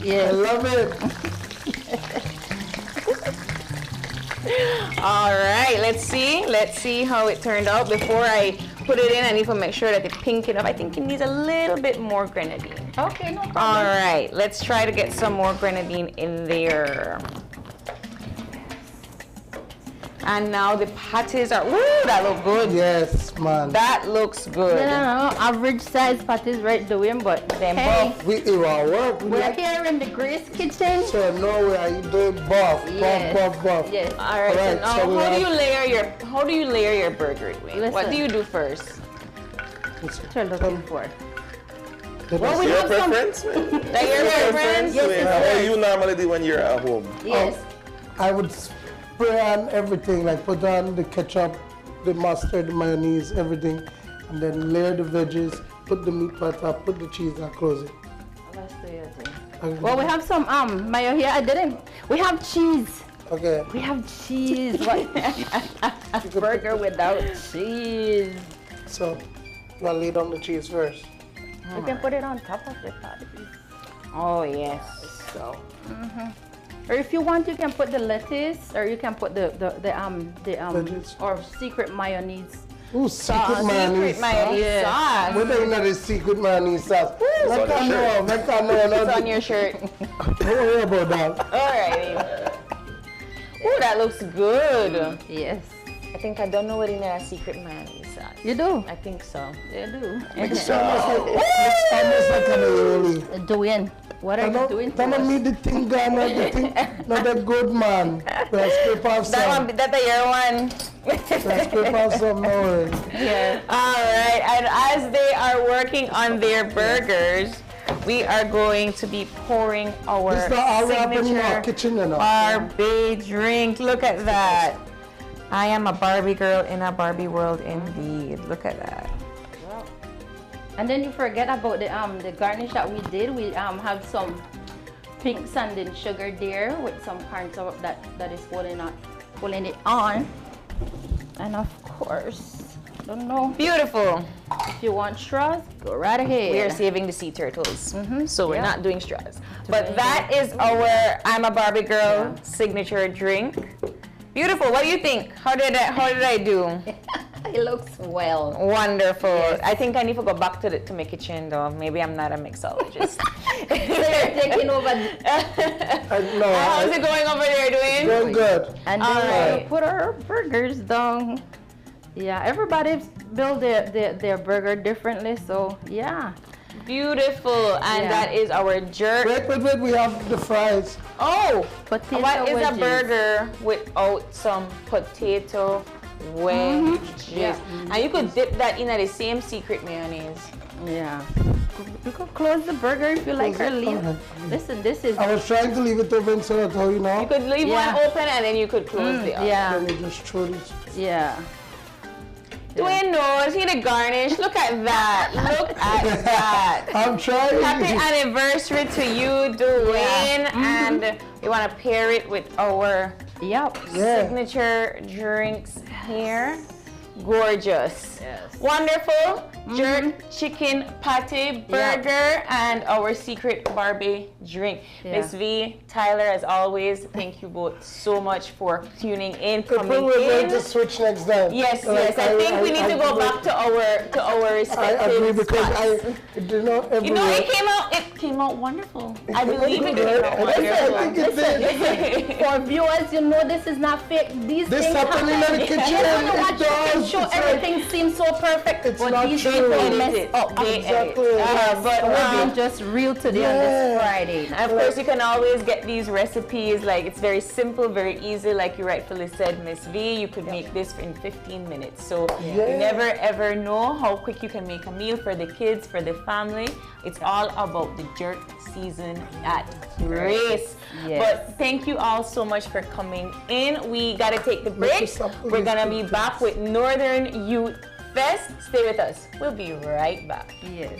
[SPEAKER 15] Yes.
[SPEAKER 3] I love it.
[SPEAKER 2] All right, let's see how it turned out. Before I put it in, I need to make sure that it's pink enough. I think it needs a little bit more grenadine.
[SPEAKER 15] Okay, no problem.
[SPEAKER 2] All right, let's try to get some more grenadine in there. And now the patties are, ooh, that look good.
[SPEAKER 3] Yes, man.
[SPEAKER 2] That looks good.
[SPEAKER 15] No, average size patties right doing, but
[SPEAKER 2] them
[SPEAKER 15] hey,
[SPEAKER 3] we do our work.
[SPEAKER 15] We're here in the Grace kitchen.
[SPEAKER 3] So no way are you doing buff.
[SPEAKER 15] Yes.
[SPEAKER 2] All right. So now, how do you layer your burger, Dwayne? What do you do first?
[SPEAKER 15] What you're looking for.
[SPEAKER 16] Well, we your preference?
[SPEAKER 2] Your preference?
[SPEAKER 16] Yes, what do you normally do when you're at home?
[SPEAKER 15] Yes.
[SPEAKER 3] I would spray on everything, like put on the ketchup, the mustard, the mayonnaise, everything, and then layer the veggies, put the meat on top, put the cheese, and close it.
[SPEAKER 15] Well, we have some mayo here. We have cheese.
[SPEAKER 3] Okay.
[SPEAKER 15] We have cheese. Burger without cheese.
[SPEAKER 3] So, you want to lay down the cheese first?
[SPEAKER 15] You can put it on top of the patty.
[SPEAKER 2] Oh yes.
[SPEAKER 3] So.
[SPEAKER 15] Or if you want, you can put the lettuce, or you can put the or secret mayonnaise.
[SPEAKER 3] Ooh, secret mayonnaise sauce. What are you not a secret mayonnaise sauce? Let her know.
[SPEAKER 2] It's on your shirt.
[SPEAKER 3] Don't worry about that.
[SPEAKER 2] Alrighty. Ooh, that looks good.
[SPEAKER 15] Yes.
[SPEAKER 2] I think I don't know what in a secret mayonnaise sauce.
[SPEAKER 15] You do?
[SPEAKER 2] I think so.
[SPEAKER 15] You do.
[SPEAKER 3] It's almost like an aioli.
[SPEAKER 15] Doing. What are you doing?
[SPEAKER 3] Don't need the thing gone, not the good man. Let's scrape off some.
[SPEAKER 2] That's your one.
[SPEAKER 3] Let's scrape off some more.
[SPEAKER 2] Yeah. All right, and as they are working on their burgers, we are going to be pouring our signature
[SPEAKER 3] kitchen, you know.
[SPEAKER 2] Barbie drink. Look at that. I am a Barbie girl in a Barbie world indeed. Look at that.
[SPEAKER 15] And then you forget about the garnish that we did. We have some pink sanding sugar there with some corn syrup that is holding it on. And of course, don't know.
[SPEAKER 2] Beautiful.
[SPEAKER 15] If you want straws, go right ahead.
[SPEAKER 2] We are saving the sea turtles, so we're not doing straws. But that is our I'm a Barbie girl signature drink. Beautiful. What do you think? How did I do?
[SPEAKER 15] It looks well.
[SPEAKER 2] Wonderful. Yes. I think I need to go back to my kitchen though. Maybe I'm not a mixologist.
[SPEAKER 15] So you're taking over.
[SPEAKER 2] How's it going over there, Dwayne?
[SPEAKER 3] Going good.
[SPEAKER 15] And then we put our burgers down. Yeah, everybody build their burger differently. So yeah.
[SPEAKER 2] Beautiful. And that is our jerk.
[SPEAKER 3] Wait, we have the fries.
[SPEAKER 2] Oh,
[SPEAKER 15] potato
[SPEAKER 2] what is
[SPEAKER 15] wedges.
[SPEAKER 2] a burger without some potato wedges? And you could dip that in the same secret mayonnaise.
[SPEAKER 15] Yeah. You could close the burger if you like. Listen, this is.
[SPEAKER 3] I was trying to leave it open so that's how you know.
[SPEAKER 2] You could leave one open and then you could close the other.
[SPEAKER 15] Yeah.
[SPEAKER 3] Let me just throw this.
[SPEAKER 15] Yeah.
[SPEAKER 2] Dwayne knows. See the garnish. Look at that. Look at that.
[SPEAKER 3] I'm trying.
[SPEAKER 2] Happy anniversary to you, Dwayne. And and we want to pair it with our signature drinks here. Gorgeous. Yes. Wonderful. Jerk chicken patty burger and our secret Barbie drink. Miss V, Tyler, as always, thank you both so much for tuning in, coming
[SPEAKER 3] we're
[SPEAKER 2] in.
[SPEAKER 3] going to switch next time.
[SPEAKER 2] Yes, yes. I think we need to go back to our respective
[SPEAKER 3] I agree because
[SPEAKER 2] spots. It came out wonderful. I believe it came out wonderful.
[SPEAKER 3] I think it did.
[SPEAKER 15] For viewers, you know this is not fake. These things happen
[SPEAKER 3] in the kitchen.
[SPEAKER 15] You want to watch the show, everything seems so perfect.
[SPEAKER 3] It's
[SPEAKER 15] but
[SPEAKER 3] not
[SPEAKER 15] these
[SPEAKER 3] true.
[SPEAKER 15] people mess up.
[SPEAKER 3] Exactly.
[SPEAKER 15] But we're being just real today on this Friday.
[SPEAKER 2] And of course, you can always get these recipes. Like, it's very simple, very easy. Like you rightfully said, Miss V, you could make this in 15 minutes. So you never ever know how quick you can make a meal for the kids, for the family. It's all about the jerk season at Grace. But thank you all so much for coming in. We got to take the break. We're going to be back with Northern Youth Fest. Stay with us. We'll be right back.
[SPEAKER 15] Yes.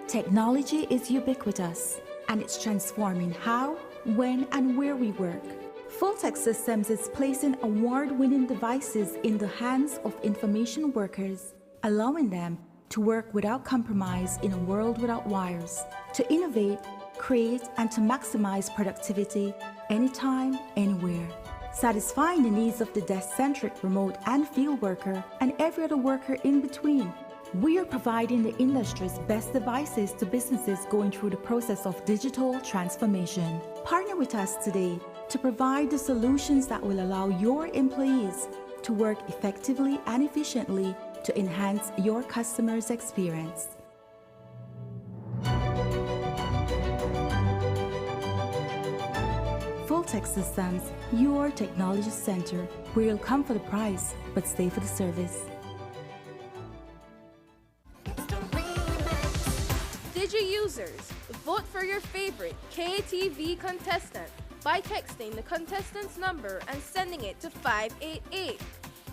[SPEAKER 17] Technology is ubiquitous, and it's transforming how, when, and where we work. Fulltech Systems is placing award-winning devices in the hands of information workers, allowing them to work without compromise in a world without wires, to innovate, create, and to maximize productivity anytime, anywhere, satisfying the needs of the desk-centric remote and field worker and every other worker in between. We are providing the industry's best devices to businesses going through the process of digital transformation. Partner with us today to provide the solutions that will allow your employees to work effectively and efficiently to enhance your customers' experience. Fulltech Systems, your technology center, where you'll come for the price, but stay for the service.
[SPEAKER 9] Users, vote for your favorite KTV contestant by texting the contestant's number and sending it to 588.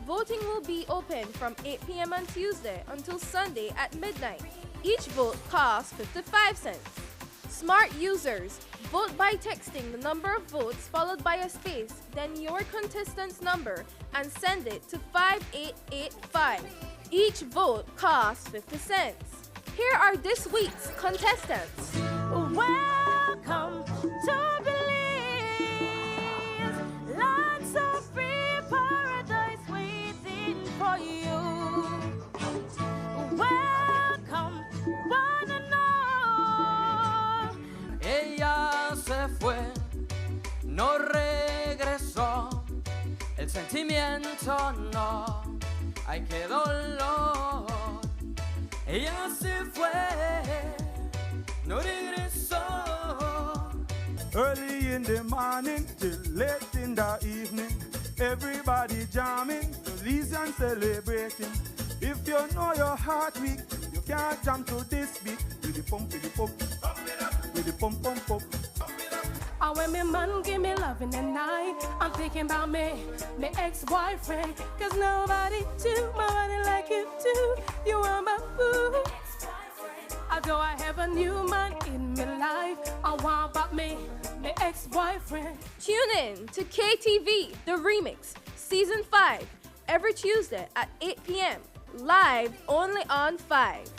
[SPEAKER 9] Voting will be open from 8 p.m. on Tuesday until Sunday at midnight. Each vote costs 55 cents. Smart users, vote by texting the number of votes followed by a space, then your contestant's number, and send it to 5885. Each vote costs 50 cents. Here are this week's contestants.
[SPEAKER 10] Welcome to Belize, lots of free paradise waiting for you. Welcome, one and all.
[SPEAKER 11] Ella se fue, no regresó, el sentimiento no, ay qué dolor. Ella se fue, no regresó.
[SPEAKER 12] Early in the morning till late in the evening, everybody jamming, releasing and celebrating. If you know your heart weak, you can't jam to this beat. With the pump, with the pump, with the pump, pump, pump.
[SPEAKER 10] And when me man give me loving at night, I'm thinking about me ex-boyfriend. Cause nobody do my body like you do. You are my boo. Although I have a new man in my life, I want about me ex-boyfriend.
[SPEAKER 9] Tune in to KTV The Remix Season 5 every Tuesday at 8 p.m. live only on 5.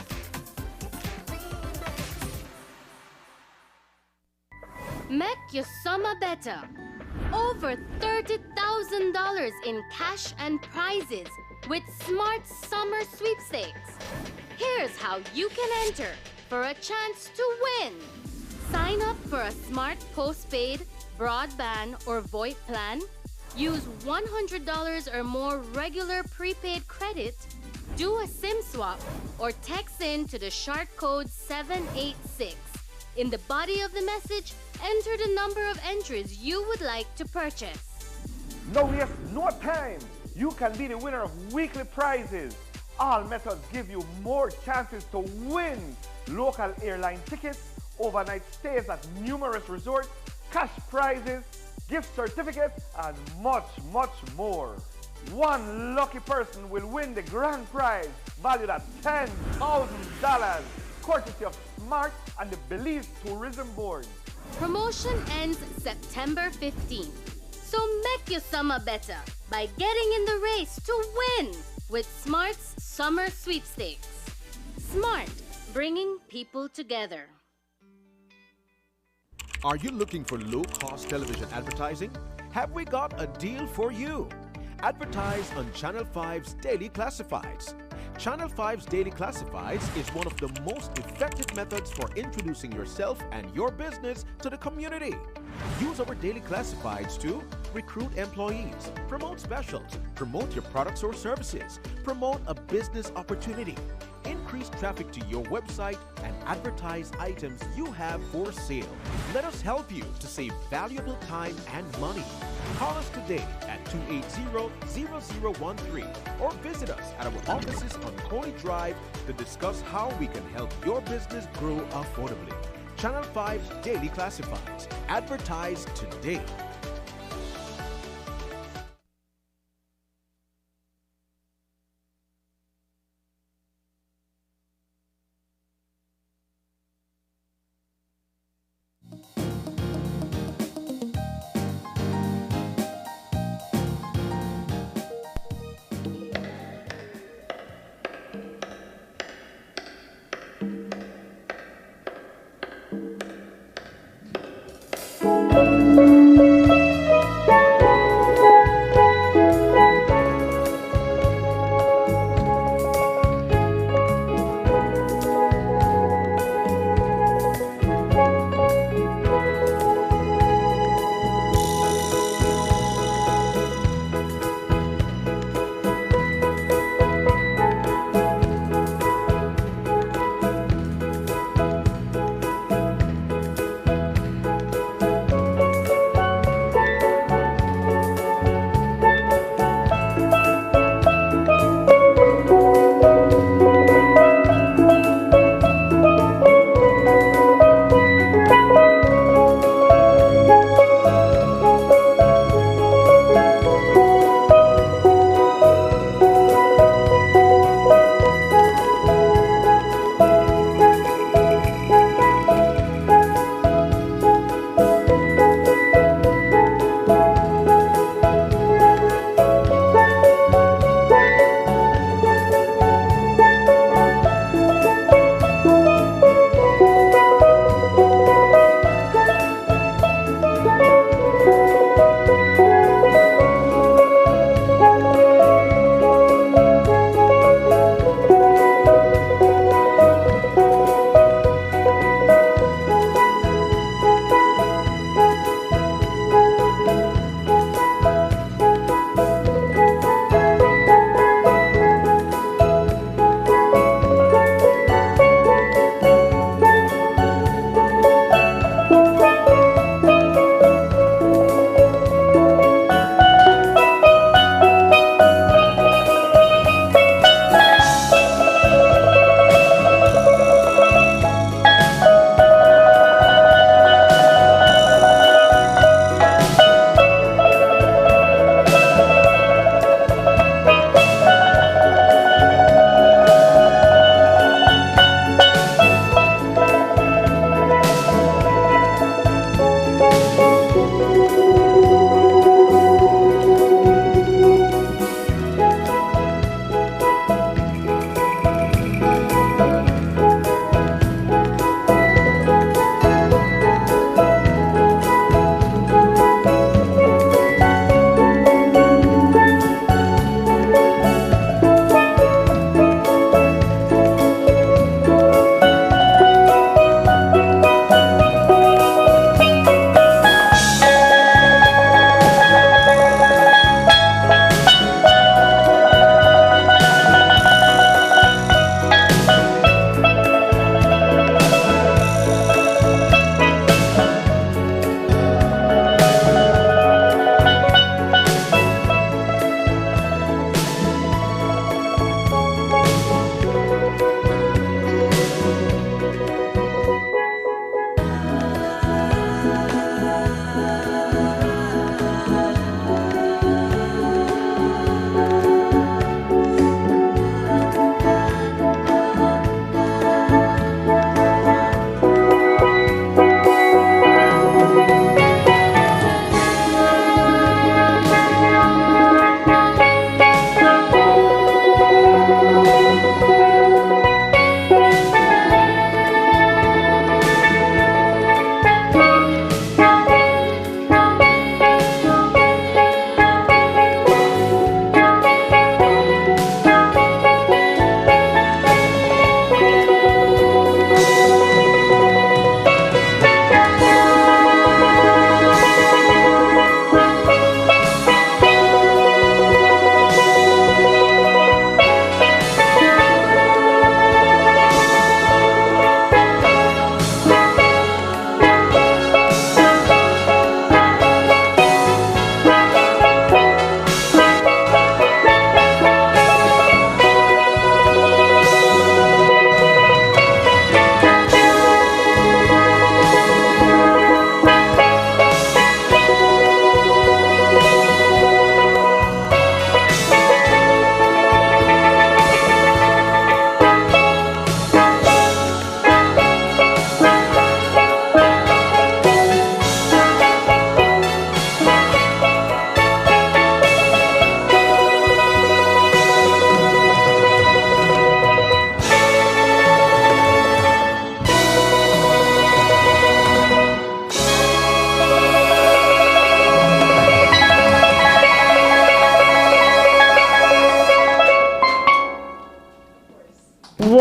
[SPEAKER 18] Make your summer better. Over $30,000 in cash and prizes with Smart Summer Sweepstakes. Here's how you can enter for a chance to win. Sign up for a smart postpaid, broadband, or VoIP plan. Use $100 or more regular prepaid credit. Do a SIM swap or text in to the short code 786. In the body of the message, enter the number of entries you would like to purchase.
[SPEAKER 19] No waste no time. You can be the winner of weekly prizes. All methods give you more chances to win. Local airline tickets, overnight stays at numerous resorts, cash prizes, gift certificates, and much, much more. One lucky person will win the grand prize valued at $10,000, courtesy of Smart and the Belize Tourism Board.
[SPEAKER 18] Promotion ends September 15th. So make your summer better by getting in the race to win with Smart's Summer Sweepstakes. Smart, bringing people together.
[SPEAKER 20] Are you looking for low-cost television advertising? Have we got a deal for you? Advertise on Channel 5's Daily Classifieds. Channel 5's Daily Classifieds is one of the most effective methods for introducing yourself and your business to the community. Use our Daily Classifieds to recruit employees, promote specials, promote your products or services, promote a business opportunity, increase traffic to your website, and advertise items you have for sale. Let us help you to save valuable time and money. Call us today at 280-0013 or visit us at our offices on Coney Drive to discuss how we can help your business grow affordably. Channel 5's Daily Classifieds. Advertise today.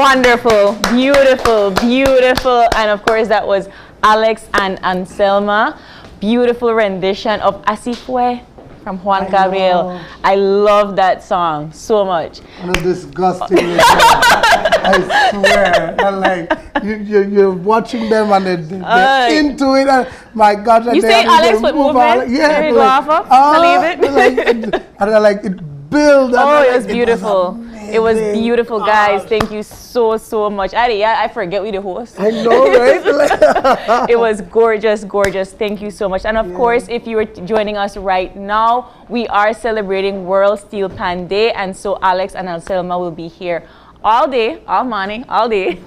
[SPEAKER 2] Wonderful, beautiful, beautiful. And of course, that was Alex and Anselma. Beautiful rendition of Así Fue from Juan Gabriel. I love that song so much.
[SPEAKER 3] And it's disgusting. I swear. And like you're watching them and they're into it. And my God,
[SPEAKER 2] you say Alex would move it?
[SPEAKER 3] Yeah,
[SPEAKER 2] there you go off up. Leave it.
[SPEAKER 3] And like it build.
[SPEAKER 2] Oh, it was beautiful. It was beautiful, guys. Thank you so much. I forget we the host.
[SPEAKER 3] I know, right?
[SPEAKER 2] It was gorgeous, gorgeous. Thank you so much. And of course, if you are joining us right now, we are celebrating World Steel Pan Day, and so Alex and Anselma will be here all day, all morning, all day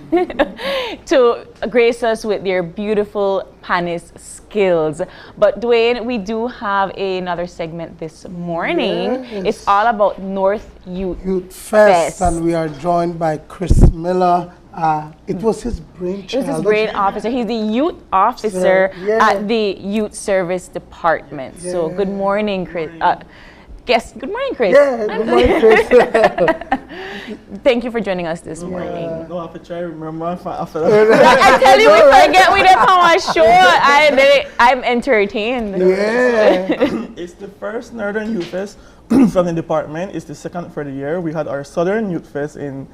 [SPEAKER 2] to grace us with their beautiful panist skills. But Dwayne, we do have another segment this morning.
[SPEAKER 3] Yes.
[SPEAKER 2] It's all about North Youth
[SPEAKER 3] Fest, and we are joined by Chris Miller. It was his brainchild.
[SPEAKER 2] It was his brain officer. He's the youth officer at the Youth Service Department. Yeah. So good morning, Chris. Good morning, Chris.
[SPEAKER 3] Yeah, good morning, Chris.
[SPEAKER 2] Thank you for joining us this morning.
[SPEAKER 21] No, I have to try to remember after
[SPEAKER 2] I tell you, we forget we didn't come on show. I'm entertained.
[SPEAKER 21] Yeah. It's the first Northern Youth Fest from the department. It's the second for the year. We had our Southern Youth Fest in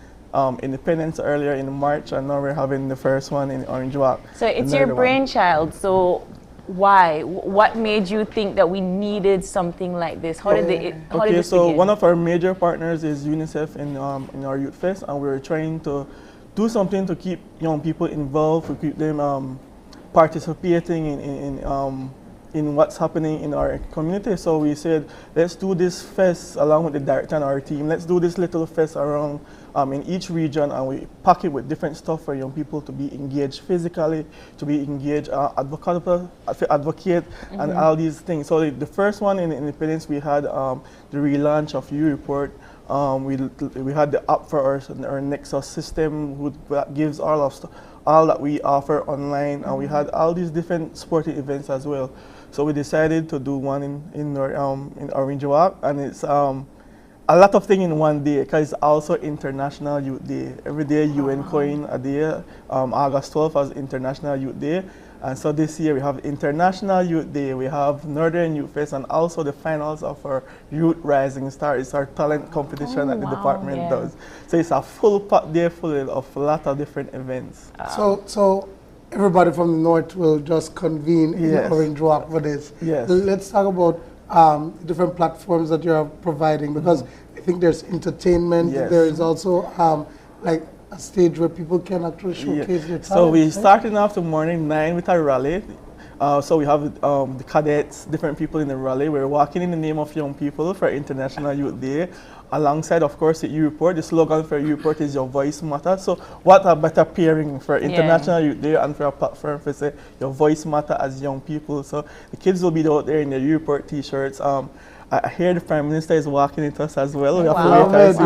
[SPEAKER 21] Independence earlier in March, and now we're having the first one in Orange Walk.
[SPEAKER 2] So it's your brainchild. So why? What made you think that we needed something like this? How did this begin?
[SPEAKER 21] One of our major partners is UNICEF in our Youth Fest, and we're trying to do something to keep young people involved, to keep them participating in what's happening in our community. So we said, let's do this fest along with the director and our team. Let's do this little fest around in each region, and we pack it with different stuff for young people to be engaged physically, to be engaged, advocate, and all these things. So the first one in Independence, we had the relaunch of U-Report. We had the app for our Nexus system, that gives all that we offer online, and we had all these different sporting events as well. So we decided to do one in Orange Walk, and it's a lot of things in one day, because it's also International Youth Day. Every day UN coin a day. August 12th was International Youth Day. And so this year we have International Youth Day, we have Northern Youth Fest, and also the finals of our Youth Rising Star. It's our talent competition that the department does. So it's a full packed day full of a lot of different events.
[SPEAKER 3] So everybody from the north will just convene in Orange Walk for this.
[SPEAKER 21] Yes.
[SPEAKER 3] Let's talk about different platforms that you're providing, because I think there's entertainment. There is also like a stage where people can actually showcase their talent.
[SPEAKER 21] So we started off the morning 9 with a rally. So we have the cadets, different people in the rally. We're walking in the name of young people for International Youth Day. Alongside, of course, the U-Report. The slogan for U-Report is Your Voice Matters. So what a better pairing for International Youth Day and for a platform for say Your Voice Matter as young people. So the kids will be out there in their U-Report t-shirts. I hear the Prime Minister is walking into us as well. We have to wait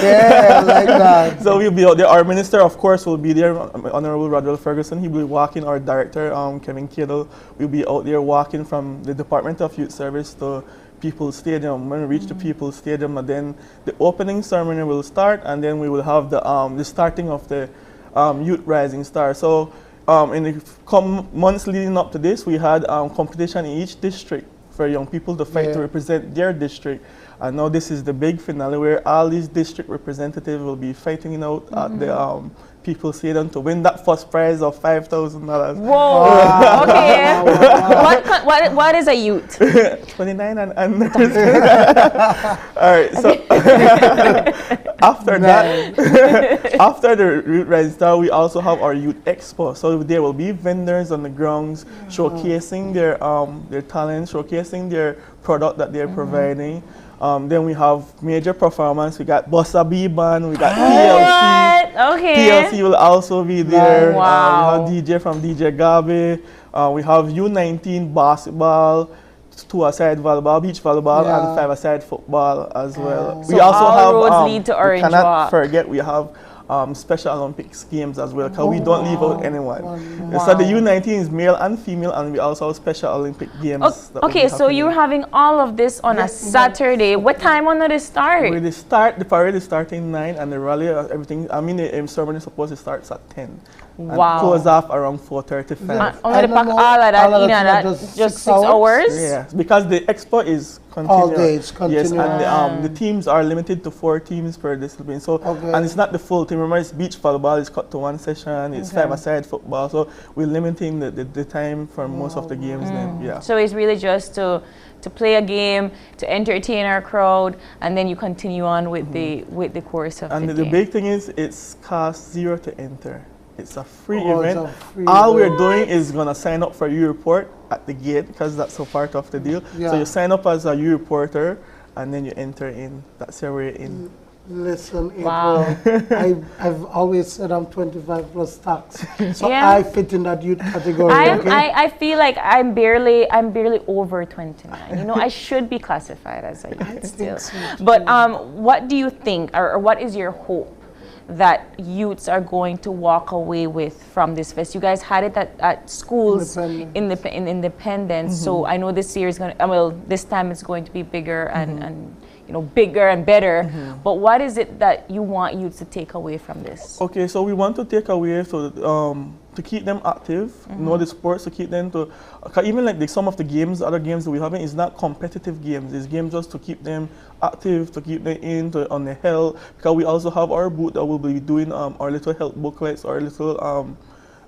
[SPEAKER 3] yeah, like that.
[SPEAKER 21] So we'll be out there. Our Minister, of course, will be there, Honorable Rodwell Ferguson. He will be walking. Our Director, Kevin Cadle, will be out there walking from the Department of Youth Service to People's Stadium. When we reach the People's Stadium, and then the opening ceremony will start, and then we will have the starting of the Youth Rising Star. So in the months leading up to this, we had competition in each district for young people to fight to represent their district. And now this is the big finale where all these district representatives will be fighting out at the People's Stadium to win that first prize of $5,000.
[SPEAKER 2] Whoa! Okay. What is a youth?
[SPEAKER 21] 29 and under. All right. So after that, after the Youth Rising Star, we also have our Youth Expo. So there will be vendors on the grounds showcasing their talents, showcasing their product that they're providing. Then we have major performance. We got Bossa B Band, we got PLC.
[SPEAKER 2] Okay.
[SPEAKER 21] PLC will also be there.
[SPEAKER 2] Wow.
[SPEAKER 21] We have DJ from DJ Gabe. We have U19 basketball, 2-a-side volleyball, beach volleyball, and 5-a-side football as well.
[SPEAKER 2] So we also have roads lead to Orange
[SPEAKER 21] we cannot
[SPEAKER 2] Walk.
[SPEAKER 21] forget we have Special Olympics games as well, because we don't leave out anyone. So the U19 is male and female, and we also have Special Olympic games.
[SPEAKER 2] Okay, so you're having all of this on a Saturday. What time on the start?
[SPEAKER 21] The parade is starting 9, and the rally, everything. I mean, the ceremony is supposed to start at 10.
[SPEAKER 2] Wow.
[SPEAKER 21] And close off around 4:35.
[SPEAKER 2] Only pack all of that in and just 6 hours?
[SPEAKER 21] Yeah, because the expo is continuous.
[SPEAKER 3] All day, it's continuous.
[SPEAKER 21] Yes, and the teams are limited to 4 teams per discipline. So, and it's not the full team. Remember, it's beach volleyball, it's cut to 1 session, it's 5-a-side football. So we're limiting the time for most of the games then, yeah.
[SPEAKER 2] So it's really just to play a game, to entertain our crowd, and then you continue on with the course of
[SPEAKER 21] and
[SPEAKER 2] the
[SPEAKER 21] the
[SPEAKER 2] day.
[SPEAKER 21] big thing is, it's cost 0 to enter. It's a free event. All we're doing is going to sign up for U-Report at the gate, because that's a part of the deal.
[SPEAKER 3] Yeah.
[SPEAKER 21] So you sign up as a U-Reporter, and then you enter in. That's your way in.
[SPEAKER 3] Listen,
[SPEAKER 2] wow.
[SPEAKER 3] April, I've always said I'm 25 plus tax, so I fit in that youth category.
[SPEAKER 2] I feel like I'm barely over 29. You know, I should be classified as a youth still. So but what do you think, or what is your hope that youths are going to walk away with from this fest? You guys had it at schools in Independence, so I know this year is going to, this time it's going to be bigger and you know, bigger and better. But what is it that you want youths to take away from this?
[SPEAKER 21] Okay, so we want to take away to keep them active, know the sports, to keep them to, even like some of the games, other games that we have, is not competitive games. It's games just to keep them active, to keep them on the health, because we also have our booth that will be doing our little health booklets, our little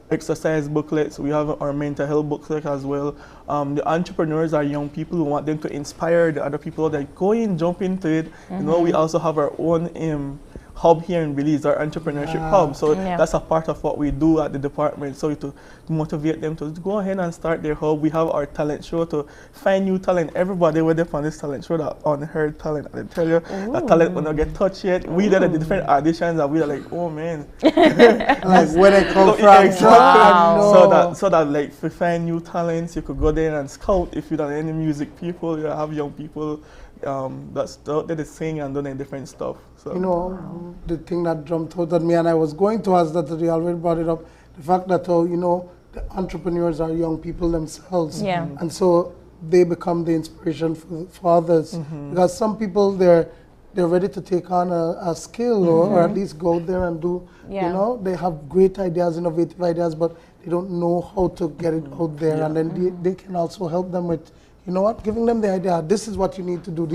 [SPEAKER 21] exercise booklets. We have our mental health booklet as well. The entrepreneurs are young people who want them to inspire the other people that go in, jump into it. You know, we also have our own hub here in Belize, our entrepreneurship hub. So that's a part of what we do at the department. So to motivate them to go ahead and start their hub. We have our talent show to find new talent. Everybody with them on this talent show, that unheard talent. I tell you, that talent will not get touched yet. We did the different auditions and we are like, oh man.
[SPEAKER 3] Like where they come from.
[SPEAKER 21] Wow. So that like if you find new talents, you could go there and scout. If you don't have any music people, you have young people that's they sing and doing different stuff. So.
[SPEAKER 3] You know, the thing that jumped out at me, and I was going to ask that, you already brought it up, the fact that, you know, the entrepreneurs are young people themselves.
[SPEAKER 2] Yeah.
[SPEAKER 3] And so they become the inspiration for others. Because some people, they're ready to take on a skill or at least go out there and do, you know, they have great ideas, innovative ideas, but they don't know how to get it out there. And then they can also help them with, you know what, giving them the idea, this is what you need to do.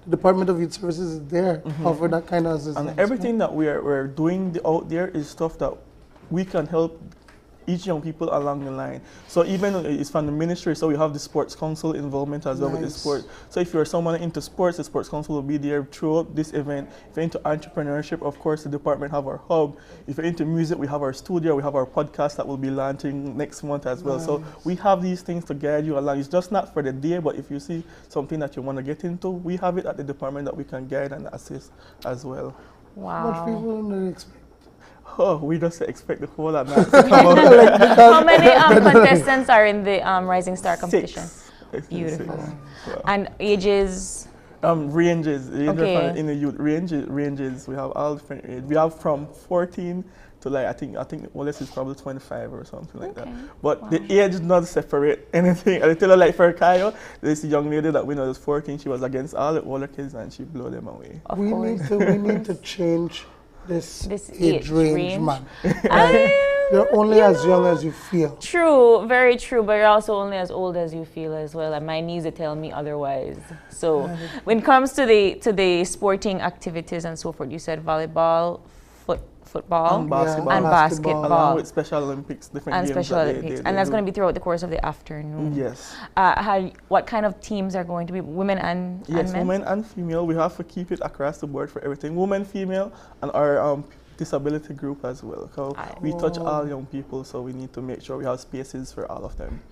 [SPEAKER 3] The Department of Youth Services is there to offer that kind of assistance.
[SPEAKER 21] And everything that we're doing out there is stuff that we can help each young people along the line. So even it's from the ministry, so we have the Sports Council involvement as well with the sport. So if you're someone into sports, the Sports Council will be there throughout this event. If you're into entrepreneurship, of course, the department have our hub. If you're into music, we have our studio, we have our podcast that will be launching next month as well. So we have these things to guide you along. It's just not for the day, but if you see something that you want to get into, we have it at the department that we can guide and assist as well.
[SPEAKER 2] Wow.
[SPEAKER 3] What people don't expect.
[SPEAKER 21] Oh, we just expect the whole lot to come out.
[SPEAKER 2] How many contestants are in the Rising Star competition?
[SPEAKER 21] 6.
[SPEAKER 2] Beautiful.
[SPEAKER 21] 6. So.
[SPEAKER 2] And ages?
[SPEAKER 21] Ranges.
[SPEAKER 2] Okay.
[SPEAKER 21] In the youth ranges, we have all different ages. We have from 14 to like I think oldest is probably 25 or something like that. But the age does not separate anything. I tell her, like for Kayo, this young lady that we know is 14. She was against all the older kids and she blew them away.
[SPEAKER 3] We need to change this age range, man. You're only as young as you feel.
[SPEAKER 2] True, very true, but you're also only as old as you feel as well, and my knees are telling me otherwise. So when it comes to the sporting activities and so forth, you said volleyball, football,
[SPEAKER 21] and basketball.
[SPEAKER 2] And basketball.
[SPEAKER 21] Along with Special Olympics, different games.
[SPEAKER 2] Special Olympics. And that's going to be throughout the course of the afternoon.
[SPEAKER 21] Yes.
[SPEAKER 2] What kind of teams are going to be? Women and men? Yes,
[SPEAKER 21] women and female. We have to keep it across the board for everything. Women, female, and our disability group as well. So we touch all young people, so we need to make sure we have spaces for all of them.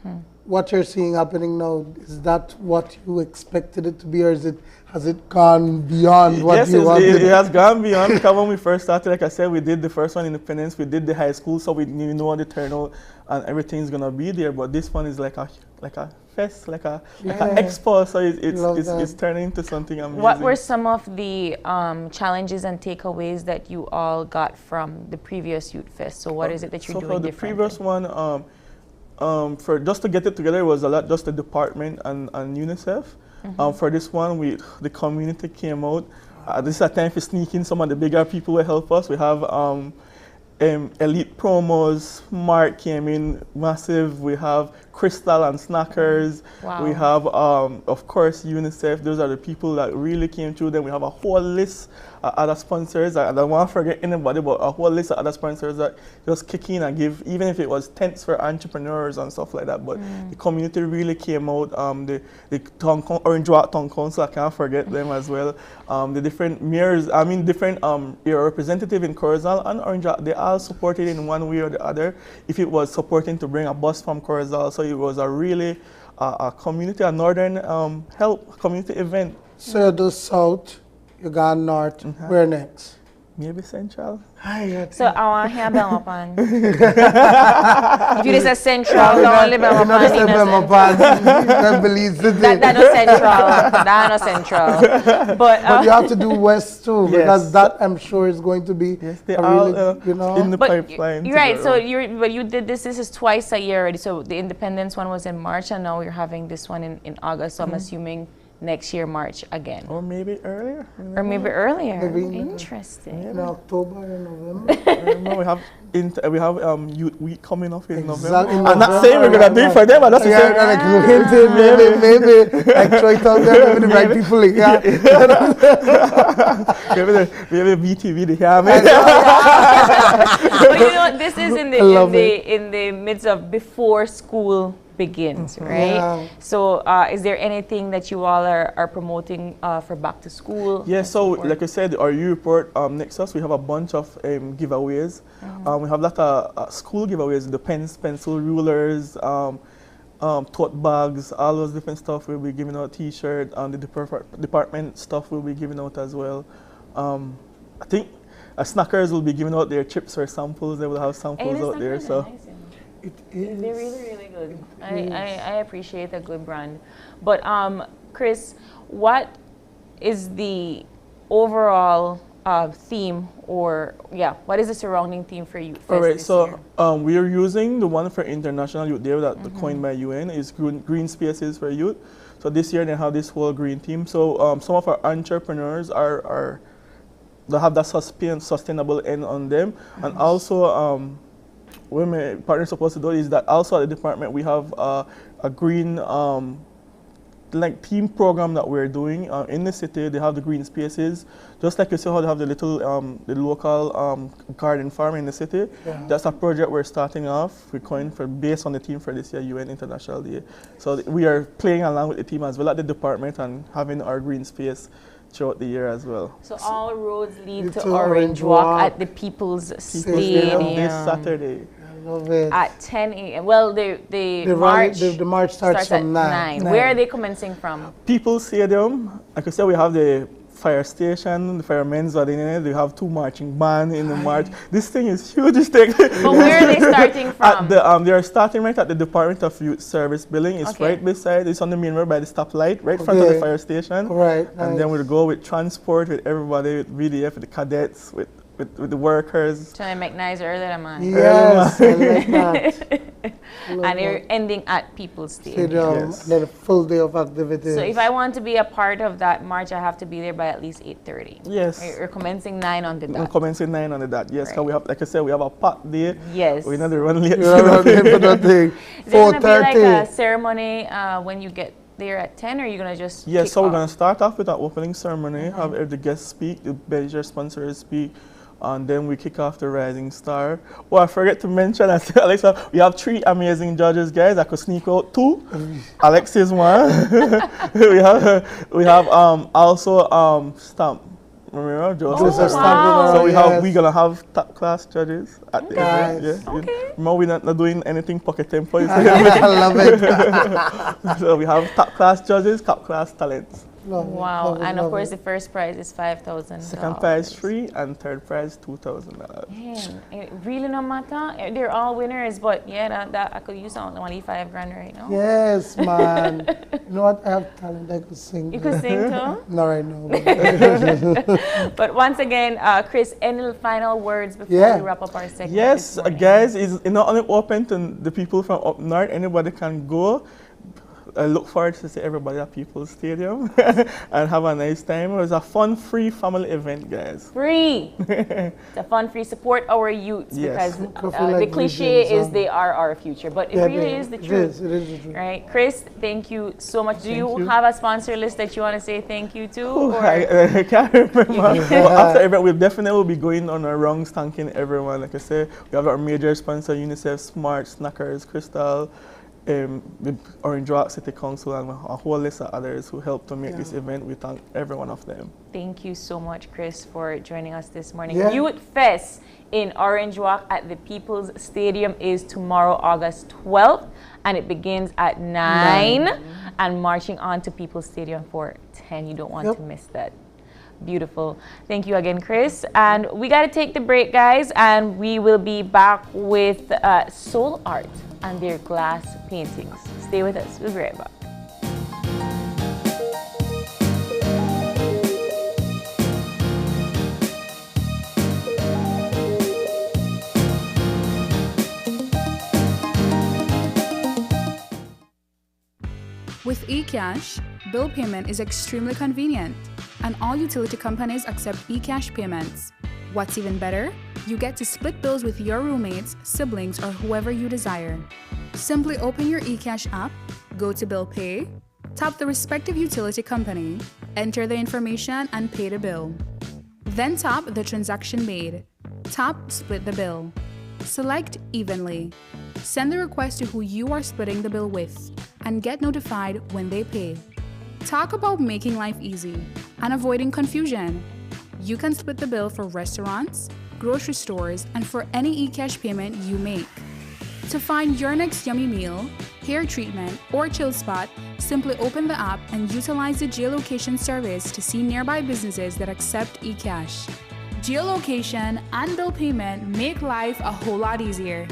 [SPEAKER 3] What you're seeing happening now, is that what you expected it to be, or has it gone beyond what you wanted?
[SPEAKER 21] Yes, it has gone beyond, because when we first started, like I said, we did the first one in Independence, we did the high school, so we know the turnout and everything's going to be there, but this one is like a fest, like a expo. So it's turning into something amazing.
[SPEAKER 2] What were some of the challenges and takeaways that you all got from the previous Youth Fest? So what is it that you're doing differently?
[SPEAKER 21] So for the previous one, for just to get it together, it was a lot, just the department and UNICEF. For this one, the community came out. This is a time for sneaking some of the bigger people will help us. We have Elite Promos, Mark came in massive. We have Crystal and Snackers.
[SPEAKER 2] Wow.
[SPEAKER 21] We have, of course, UNICEF. Those are the people that really came through. Then we have a whole list of other sponsors. I don't want to forget anybody, but a whole list of other sponsors that just kick in and give, even if it was tents for entrepreneurs and stuff like that. But the community really came out. The Orange Walk Town Council, I can't forget them as well. The different mayors, different representative in Corozal and Orange Walk, they all supported in one way or the other. If it was supporting to bring a bus from Corozal, so it was a really a community, a northern help community event.
[SPEAKER 3] So you do south, you go north, where next?
[SPEAKER 21] Maybe central.
[SPEAKER 2] So I want to hear Belmont Pan. If you say central, I only Belmont Pan. That no central. That no central.
[SPEAKER 3] But you have to do west too, because that I'm sure is going to be
[SPEAKER 21] they all in the pipeline.
[SPEAKER 2] You're right. So you did this. This is twice a year already. So the Independence one was in March, and now you're having this one in August. So I'm assuming next year, March again.
[SPEAKER 21] Or maybe earlier.
[SPEAKER 2] Or maybe earlier. Interesting.
[SPEAKER 3] In October and November.
[SPEAKER 21] we have Youth Week coming up in November. I'm not saying we're going to do it for them, but that's
[SPEAKER 3] maybe like try to out there with the right people.
[SPEAKER 21] Maybe BTV, they hear me.
[SPEAKER 2] But you know, this is in the midst of before school begins, right?
[SPEAKER 3] Yeah.
[SPEAKER 2] So is there anything that you all are promoting for back to school?
[SPEAKER 21] Yeah, so like I said, our U report Nexus, we have a bunch of giveaways. We have a lot of school giveaways, the pens, pencil, rulers, tote bags, all those different stuff. We'll be giving out t-shirt, the department stuff we'll be giving out as well. I think Snackers will be giving out their chips or samples. They will have samples out there. So.
[SPEAKER 2] Nice. They're really, really good. I appreciate a good brand. But Chris, what is the overall theme, or what is the surrounding theme for Youth Fest?
[SPEAKER 21] All right, so we are using the one for International Youth Day that coined by UN is green spaces for youth. So this year they have this whole green theme. So some of our entrepreneurs they have that sustainable end on them, and also. What my partner supposed to do is that also at the department we have a green team program that we're doing in the city. They have the green spaces, just like you see how they have the little the local garden farm in the city. Yeah. That's a project we're starting off. We're going based on the theme for this year, UN International Day. So we are playing along with the team as well at the department and having our green space throughout the year as well.
[SPEAKER 2] So all roads lead to Orange Walk at the People's Stadium
[SPEAKER 21] this Saturday.
[SPEAKER 3] I love it.
[SPEAKER 2] At 10 a.m. Well, the
[SPEAKER 3] march starts from 9.
[SPEAKER 2] Where are they commencing from?
[SPEAKER 21] People's Stadium. Like I said, we have the fire station, the firemen's are in it. They have 2 marching bands in the march. This thing is huge.
[SPEAKER 2] But where are they starting from?
[SPEAKER 21] They are starting right at the Department of Youth Service building. It's right beside, it's on the main road by the stoplight, right in front of the fire station.
[SPEAKER 3] Right.
[SPEAKER 21] And then we'll go with transport, with everybody, with VDF, with the cadets, with the workers.
[SPEAKER 2] Trying to make nice earlier, man.
[SPEAKER 3] Yes, I like that.
[SPEAKER 2] And you're ending at People's Stadium.
[SPEAKER 3] Then a full day of activities.
[SPEAKER 2] So if I want to be a part of that march, I have to be there by at least 8:30.
[SPEAKER 21] Yes.
[SPEAKER 2] You're commencing 9 on the dot.
[SPEAKER 21] We're commencing 9 on the dot. Yes, because we have, like I said, we have a packed day.
[SPEAKER 2] Yes.
[SPEAKER 21] We're not run late.
[SPEAKER 3] You're not for that thing. 4:30.
[SPEAKER 2] Is there going to be like a ceremony when you get there at 10, or are you going to just
[SPEAKER 21] Yes, so we're going to start off with an opening ceremony, have the guests speak, the major sponsors speak, and then we kick off the Rising Star. Oh, I forget to mention, Alexa, we have 3 amazing judges, guys. I could sneak out 2. Alex is one. we have also Stamp. Remember, Joseph? So we're gonna have top class judges at the event. Yeah.
[SPEAKER 2] Okay.
[SPEAKER 21] Remember, we're not doing anything pocket tempo.
[SPEAKER 3] I love it.
[SPEAKER 21] So we have top class judges, top class talents.
[SPEAKER 2] Wow.
[SPEAKER 3] Love it,
[SPEAKER 2] And of
[SPEAKER 3] love
[SPEAKER 2] course,
[SPEAKER 3] it.
[SPEAKER 2] the first prize is $5,000.
[SPEAKER 21] Second prize free and third prize $2,000.
[SPEAKER 2] Man, it really no matter. They're all winners, but yeah, that I could use only $5,000 right now.
[SPEAKER 3] Yes, man. You know what? I have talent. I could sing.
[SPEAKER 2] You could sing too?
[SPEAKER 3] Not right now.
[SPEAKER 2] But once again, Chris, any final words before we wrap up our segment?
[SPEAKER 21] Yes, guys, it's not only open to the people from up north. Anybody can go. I look forward to see everybody at People's Stadium and have a nice time. It was a fun, free family event, guys.
[SPEAKER 2] Free. It's a fun, free. Support our youths because
[SPEAKER 3] like
[SPEAKER 2] the cliche
[SPEAKER 3] visions,
[SPEAKER 2] is they are our future, but it really is the truth.
[SPEAKER 3] It is the truth.
[SPEAKER 2] Right, Chris, thank you so much. Do you
[SPEAKER 21] you.
[SPEAKER 2] have a sponsor list that you want to say thank you to?
[SPEAKER 21] Oh, I can't remember. Well, after event, we'll definitely be going on our rungs, thanking everyone. Like I said, we have our major sponsor, UNICEF, Smart, Snackers, Crystal, the Orange Rock City Council, and a whole list of others who helped to make this event. We thank every one of them.
[SPEAKER 2] Thank you so much, Chris, for joining us this morning.
[SPEAKER 21] Yeah.
[SPEAKER 2] Youth Fest in Orange Walk at the People's Stadium is tomorrow, August 12th, and it begins at 9 and marching on to People's Stadium for 10. You don't want to miss that. Beautiful. Thank you again, Chris. And we got to take the break, guys, and we will be back with Soul Art and their glass paintings. Stay with us. We'll be right back.
[SPEAKER 1] With eCash, bill payment is extremely convenient, and all utility companies accept eCash payments. What's even better? You get to split bills with your roommates, siblings, or whoever you desire. Simply open your eCash app, go to Bill Pay, tap the respective utility company, enter the information, and pay the bill. Then tap the transaction made. Tap Split the bill. Select Evenly. Send the request to who you are splitting the bill with, and get notified when they pay. Talk about making life easy and avoiding confusion. You can split the bill for restaurants, grocery stores, and for any eCash payment you make. To find your next yummy meal, hair treatment, or chill spot, simply open the app and utilize the geolocation service to see nearby businesses that accept eCash. Geolocation and bill payment make life a whole lot easier.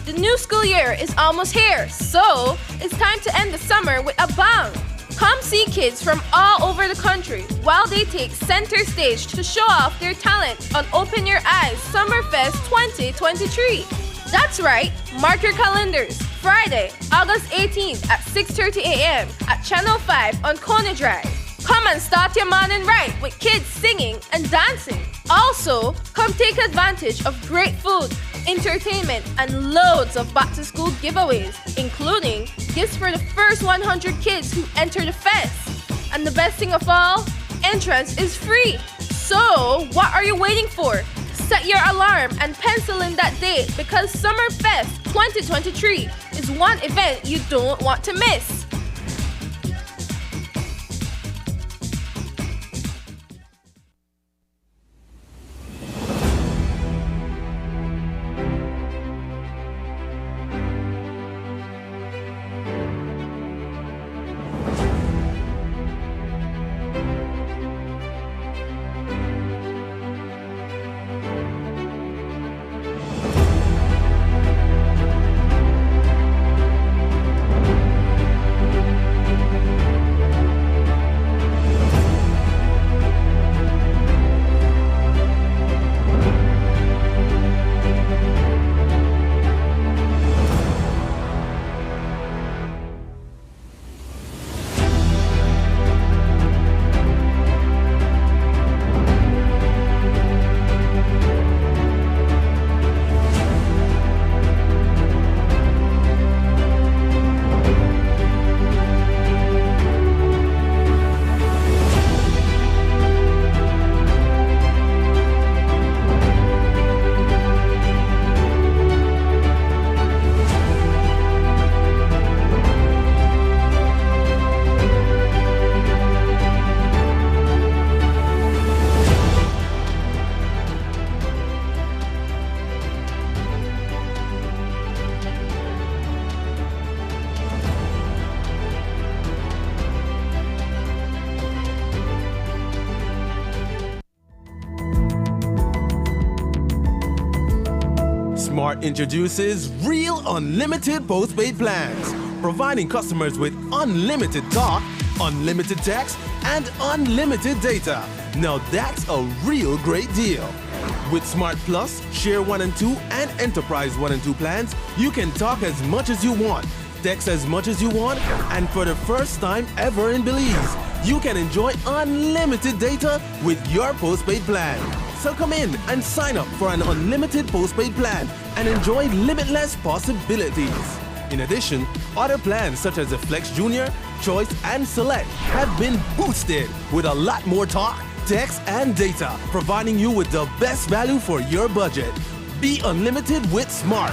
[SPEAKER 9] The new school year is almost here, so it's time to end the summer with a bang. Come see kids from all over the country while they take center stage to show off their talent on Open Your Eyes Summerfest 2023. That's right, mark your calendars. Friday, August 18th at 6:30 a.m. at Channel 5 on Kona Drive. Come and start your morning right with kids singing and dancing. Also, come take advantage of great food, entertainment, and loads of back-to-school giveaways, including gifts for the first 100 kids who enter the fest. And the best thing of all, entrance is free. So, what are you waiting for? Set your alarm and pencil in that date because Summerfest 2023 is one event you don't want to miss.
[SPEAKER 4] Smart introduces Real Unlimited Postpaid Plans, providing customers with unlimited talk, unlimited text, and unlimited data. Now that's a real great deal. With Smart Plus, Share 1 and 2, and Enterprise 1 and 2 plans, you can talk as much as you want, text as much as you want, and for the first time ever in Belize, you can enjoy unlimited data with your postpaid plan. So come in and sign up for an unlimited postpaid plan and enjoy limitless possibilities. In addition, other plans such as the Flex Junior, Choice, and Select have been boosted with a lot more talk, text, and data, providing you with the best value for your budget. Be unlimited with Smart.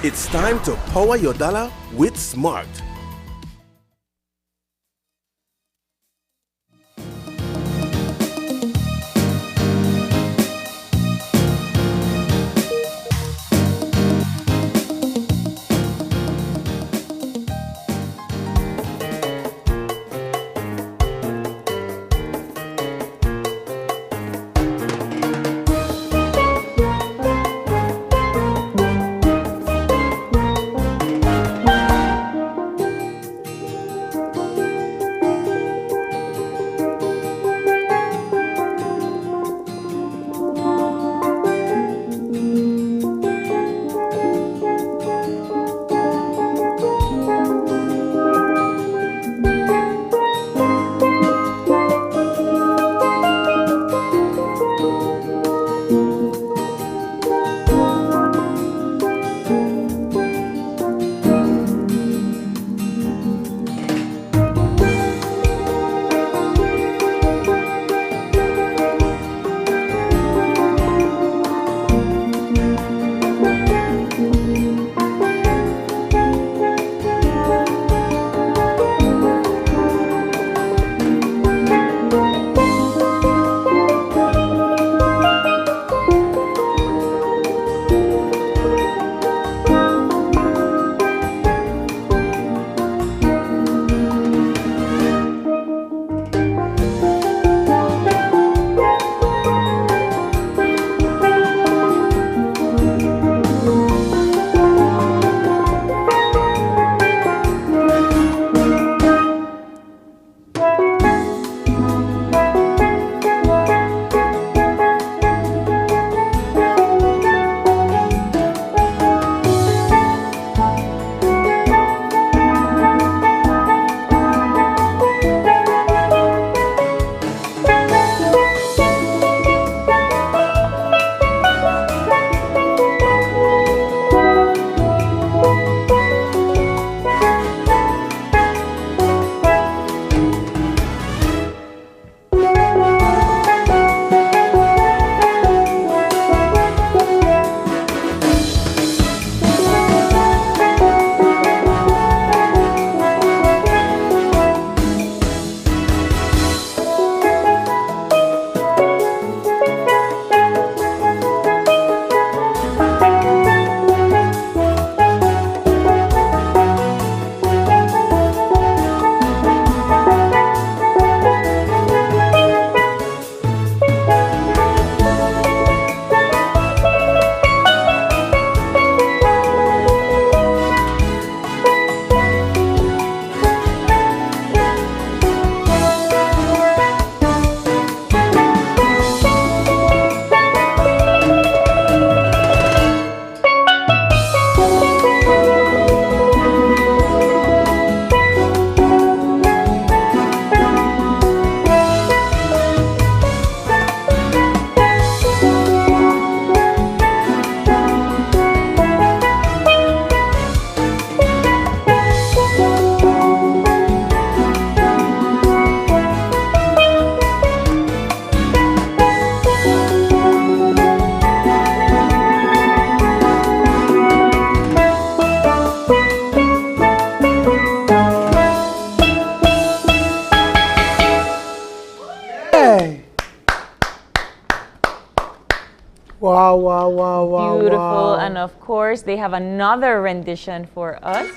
[SPEAKER 4] It's time to power your dollar with Smart.
[SPEAKER 3] Wow, wow, wow, wow.
[SPEAKER 2] Beautiful.
[SPEAKER 3] Wow.
[SPEAKER 2] And of course, they have another rendition for us.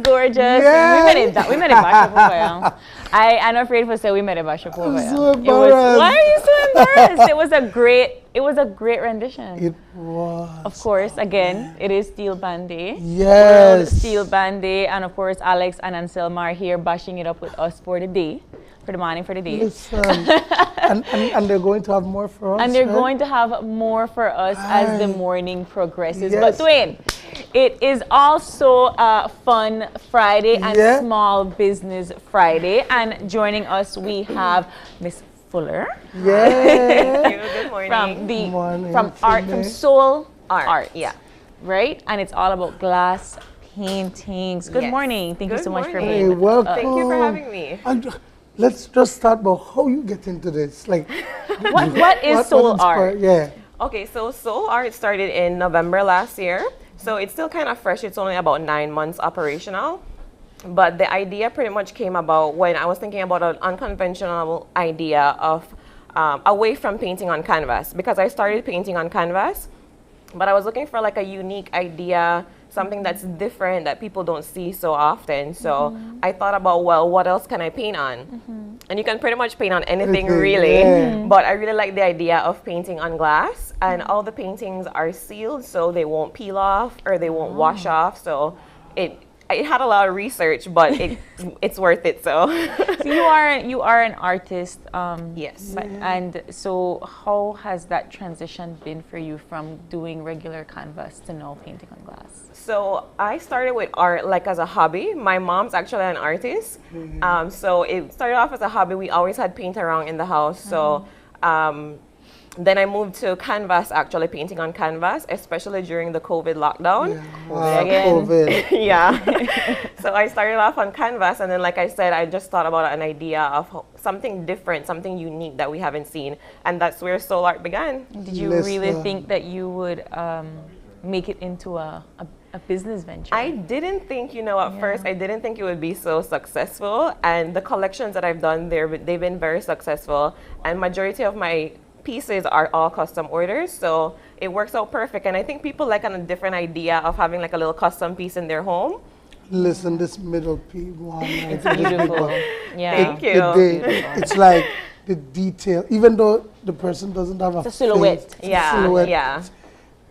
[SPEAKER 2] gorgeous.
[SPEAKER 3] Yes.
[SPEAKER 2] We made it bash up over here. I'm afraid to say we made it bash up over here.
[SPEAKER 3] So embarrassed.
[SPEAKER 2] Why are you so embarrassed? It was a great rendition.
[SPEAKER 3] It was.
[SPEAKER 2] Of course, again, it is Steel Band Day.
[SPEAKER 3] Yes.
[SPEAKER 2] World Steel Band Day, and of course, Alex and Anselma are here bashing it up with us for the day. For the morning, for the day.
[SPEAKER 3] Listen, and they're going to have more for us.
[SPEAKER 2] And they're
[SPEAKER 3] right?
[SPEAKER 2] going to have more for us as the morning progresses.
[SPEAKER 3] Yes.
[SPEAKER 2] But Dwayne, it is also a fun Friday and Small Business Friday. And joining us, we have Miss Fuller.
[SPEAKER 3] Yeah.
[SPEAKER 2] Good morning. From Soul Art.
[SPEAKER 6] Yeah.
[SPEAKER 2] Right? And it's all about glass paintings. Good morning. Thank you so much for being
[SPEAKER 3] Hey,
[SPEAKER 2] with
[SPEAKER 3] welcome.
[SPEAKER 6] Thank you for having me.
[SPEAKER 3] And let's just start about how you get into this. Like,
[SPEAKER 2] what is Soul Art?
[SPEAKER 3] Yeah.
[SPEAKER 6] Okay, so Soul Art started in November last year. So it's still kind of fresh. It's only about 9 months operational. But the idea pretty much came about when I was thinking about an unconventional idea of away from painting on canvas. Because I started painting on canvas, but I was looking for like a unique idea, something that's different that people don't see so often. So I thought about, well, what else can I paint on? And you can pretty much paint on anything really, but I really like the idea of painting on glass, and all the paintings are sealed so they won't peel off or they won't wash off. So it had a lot of research, but it's worth it. So
[SPEAKER 2] you are an artist.
[SPEAKER 6] Yes.
[SPEAKER 2] And so how has that transition been for you from doing regular canvas to now painting on glass?
[SPEAKER 6] So I started with art like as a hobby. My mom's actually an artist. So it started off as a hobby. We always had paint around in the house. So then I moved to canvas, actually painting on canvas, especially during the COVID lockdown.
[SPEAKER 3] COVID.
[SPEAKER 6] Yeah. So I started off on canvas, and then like I said, I just thought about an idea of something different, something unique that we haven't seen. And that's where Soul Art began.
[SPEAKER 2] Did you really think that you would make it into a business venture?
[SPEAKER 6] I didn't think, at first, I didn't think it would be so successful. And the collections that I've done there, they've been very successful. And majority of my pieces are all custom orders, so it works out perfect. And I think people like a different idea of having like a little custom piece in their home.
[SPEAKER 3] Listen, this middle piece,
[SPEAKER 2] it's beautiful.
[SPEAKER 6] Thank you.
[SPEAKER 3] It's like the detail, even though the person doesn't have a
[SPEAKER 2] silhouette.
[SPEAKER 6] Yeah.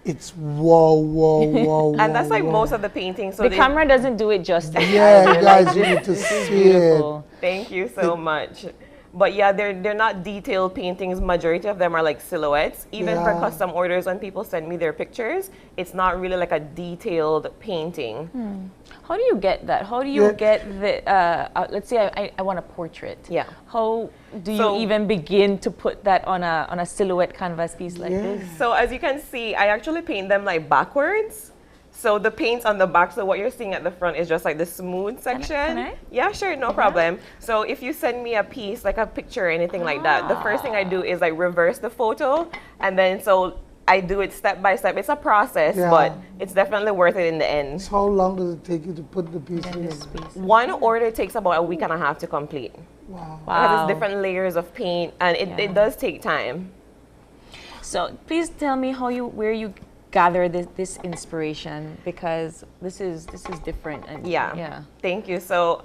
[SPEAKER 3] It's wow.
[SPEAKER 6] And that's like most of the paintings. So
[SPEAKER 2] the camera doesn't do it justice.
[SPEAKER 3] Yeah, guys, you need to see it.
[SPEAKER 6] Thank you so much. But yeah, they're not detailed paintings. Majority of them are like silhouettes. Even for custom orders, when people send me their pictures, it's not really like a detailed painting.
[SPEAKER 2] How do you get that? How do you get the, let's say I want a portrait.
[SPEAKER 6] Yeah.
[SPEAKER 2] How do you even begin to put that on a silhouette canvas piece like this?
[SPEAKER 6] So as you can see, I actually paint them like backwards. So the paint's on the back, so what you're seeing at the front is just like the smooth section.
[SPEAKER 2] Can I?
[SPEAKER 6] Yeah, sure, no problem. So if you send me a piece, like a picture or anything like that, the first thing I do is like reverse the photo, and then so I do it step by step. It's a process, but it's definitely worth it in the end.
[SPEAKER 3] So how long does it take you to put the piece in?
[SPEAKER 6] One order takes about a week and a half to complete.
[SPEAKER 3] Wow.
[SPEAKER 6] Because it's different layers of paint, and it does take time.
[SPEAKER 2] So please tell me where you gather this inspiration, because this is different. And
[SPEAKER 6] Thank you. So